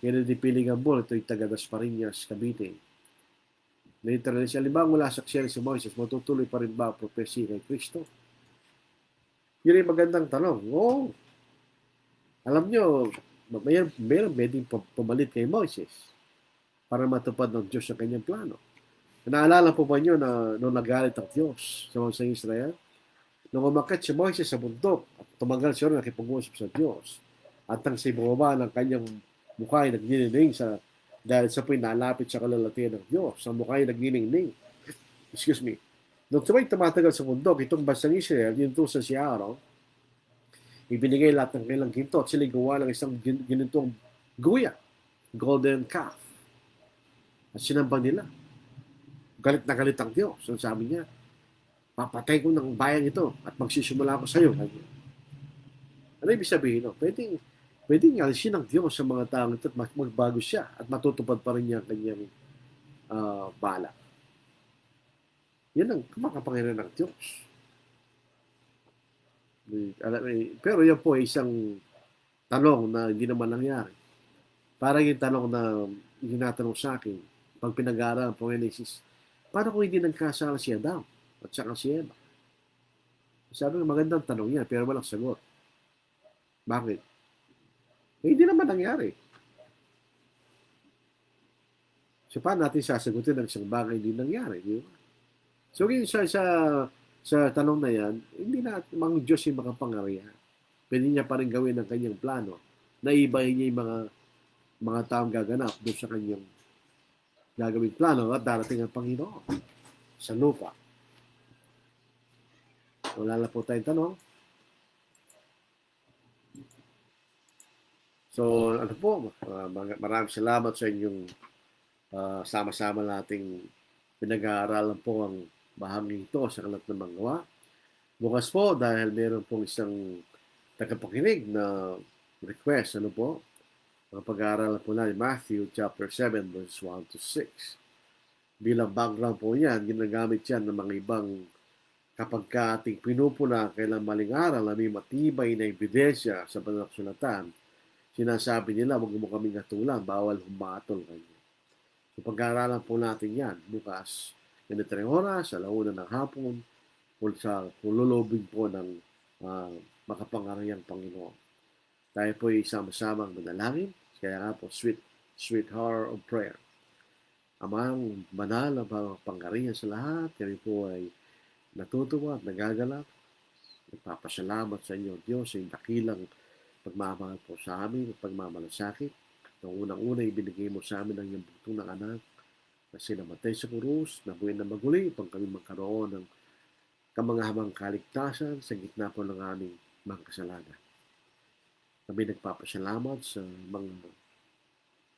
Kennedy Piligambol, ito yung taga Dasmariñas, Cavite. Literal siya, libang mula sa Ksiyari si Moises, matutuloy pa rin ba ang propesya kay Kristo? Yun ay magandang tanong. Oo. Alam nyo, mayroon pwedeng pumalit kay Moises para matupad ng Diyos ang kanyang plano. Naalala po ba nyo na nung nagalit ang Diyos sa mga Israel? Nung umakit si Moises sa bundok at tumagal siya rin nakipag-usap sa Diyos at ang si bumaba ng kanyang mukha ay nagninining dahil sa pinalapit sa kalalatian ng Diyos. Ang mukha ay nagninining. Excuse me. Nung tumatagal sa bundok, itong bansang Israel, yung tusa si Aaron, ibinigay lahat ng kailang ginto at sila gawa ng isang ginitong guya, golden calf. At sinamba nila. Galit na galit ang Diyos. So sabi niya, papatay ko ng bayan ito at magsisimula ako sa iyo. Ano ibig sabihin? No? Pwedeng alisin ng Diyos sa mga taong ito at magbago siya at matutupad pa rin niya ang kanyang bala. Yan ang makapangyarihan ng Diyos. Pero yan po ay isang tanong na hindi naman nangyari. Parang yung tanong na ginatanong sa akin, pag pinag-aaral ang Genesis, paano kung hindi nagkasala si Adam at saka si Eva? Sabi ko, magandang tanong yan, pero walang sagot. Bakit? Hindi naman nangyari. So, paano natin sasagutin ang isang bagay hindi nangyari? Di ba? So, sa tanong na yan, hindi na mga Diyos yung makapangyarihan. Pwede niya pa rin gawin ang kanyang plano na ibahin niya yung mga taong gaganap doon sa kanyang gagawing plano at darating ang Panginoon sa lupa. Wala na po tayong tanong. So, ano po, maraming salamat sa inyong sama-sama nating pinag-aaralan po ang bahaging ito sa kalat ng mga gawa. Bukas po dahil meron pong isang tagapakinig na request, ano po, ang pag-aaralan po natin, Matthew chapter 7, verses 1 to 6. Bilang background po yan, ginagamit yan ng mga ibang kapag ka ating pinupuna kailang maling aral na may matibay na ebidensya sa banal na kasulatan, sinasabi nila, wag mo kaming hatulan, bawal humatol kayo. So pag-aaralan po natin yan bukas, ganitong oras, sa launa ng hapon, sa kululubing po ng makapangyarihang Panginoon. Tayo po ay sama-samang manalangin, kaya nga po, sweet hour of prayer. Amang banal na pangyarihan sa lahat, kami po ay natutuwa at nagagalak. Nagpapasalamat sa inyo, Diyos, sa dakilang pagmamahal po sa amin at pagmamalasakit. Noong unang-una, ibinigay mo sa amin ang iyong bugtong ng anak na sinamatay sa kurus, na buhay na maguli upang kami magkaroon ng kamangahamang kaligtasan sa gitna po ng aming mga kasalanan. Kami nagpapasalamat sa mga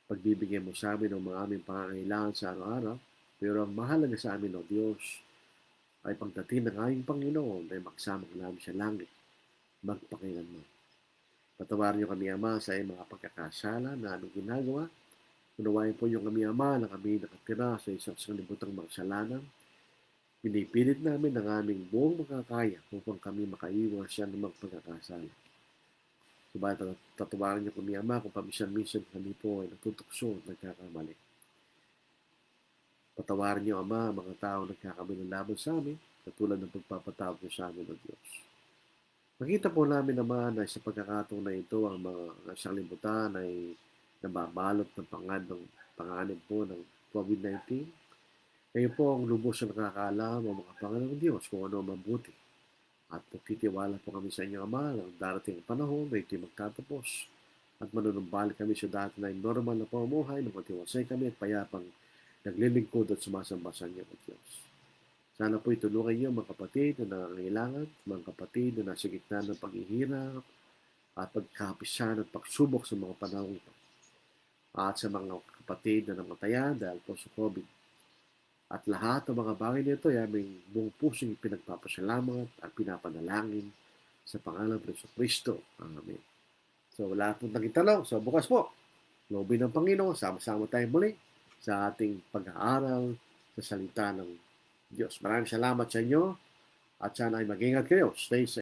pagbibigay mo sa amin ng mga aming pangangailangan sa araw-araw. Pero ang mahalaga sa amin, O Diyos, ay pagdating ng aming Panginoon ay magsama ka namin sa langit, magpakailanman. Patawarin niyo kami, Ama, sa mga pagkakasala na aming ginagawa. Unawain po niyo kami, Ama, na kami nakatira sa isang sanglibutang magsalanan. Pinipilit namin ang aming buong makakaya upang kami makaiwas siya ng mga pagkakasala. Subalit tatawarin niyo kami, Ama, kung paminsan-minsan kami po ay natutukso at nagkakamali. Patawarin niyo, Ama, mga tao nagkakamali laban sa amin, katulad ng pagpapatawad niyo sa amin, O Diyos. Nakita po namin naman na sa pagkakataon na ito, ang mga sanglibutan ay nababalot ng panganib po ng COVID-19. Kayo po ang lubos na nakakaalam o mga Panginoong Diyos kung ano mabuti. At pagtitiwala po kami sa inyo, Ama, ng darating panahon na ito'y magtatapos. At manunumbalik kami sa dati na normal na pamumuhay, na matiwasay kami at payapang naglilingkod at sumasamba sa inyo, O Diyos. Sana po itulungan niyo mga kapatid na nangangailangan, mga kapatid na nasa gitna ng paghihirap at pagkapisan at pagsubok sa mga panahon ito. At sa mga kapatid na namatayan dahil po sa COVID. At lahat ng mga bagay nito ay aming buong pusong pinagpapasalamat at pinapanalangin sa pangalan ng Kristo. Amen. So wala pong naging tanong. So bukas po, loobin ng Panginoon, sama-sama tayong muli sa ating pag-aaral sa salita ng Diyos. Maraming salamat sa inyo at sana ay mag-ingat kayo. Stay safe.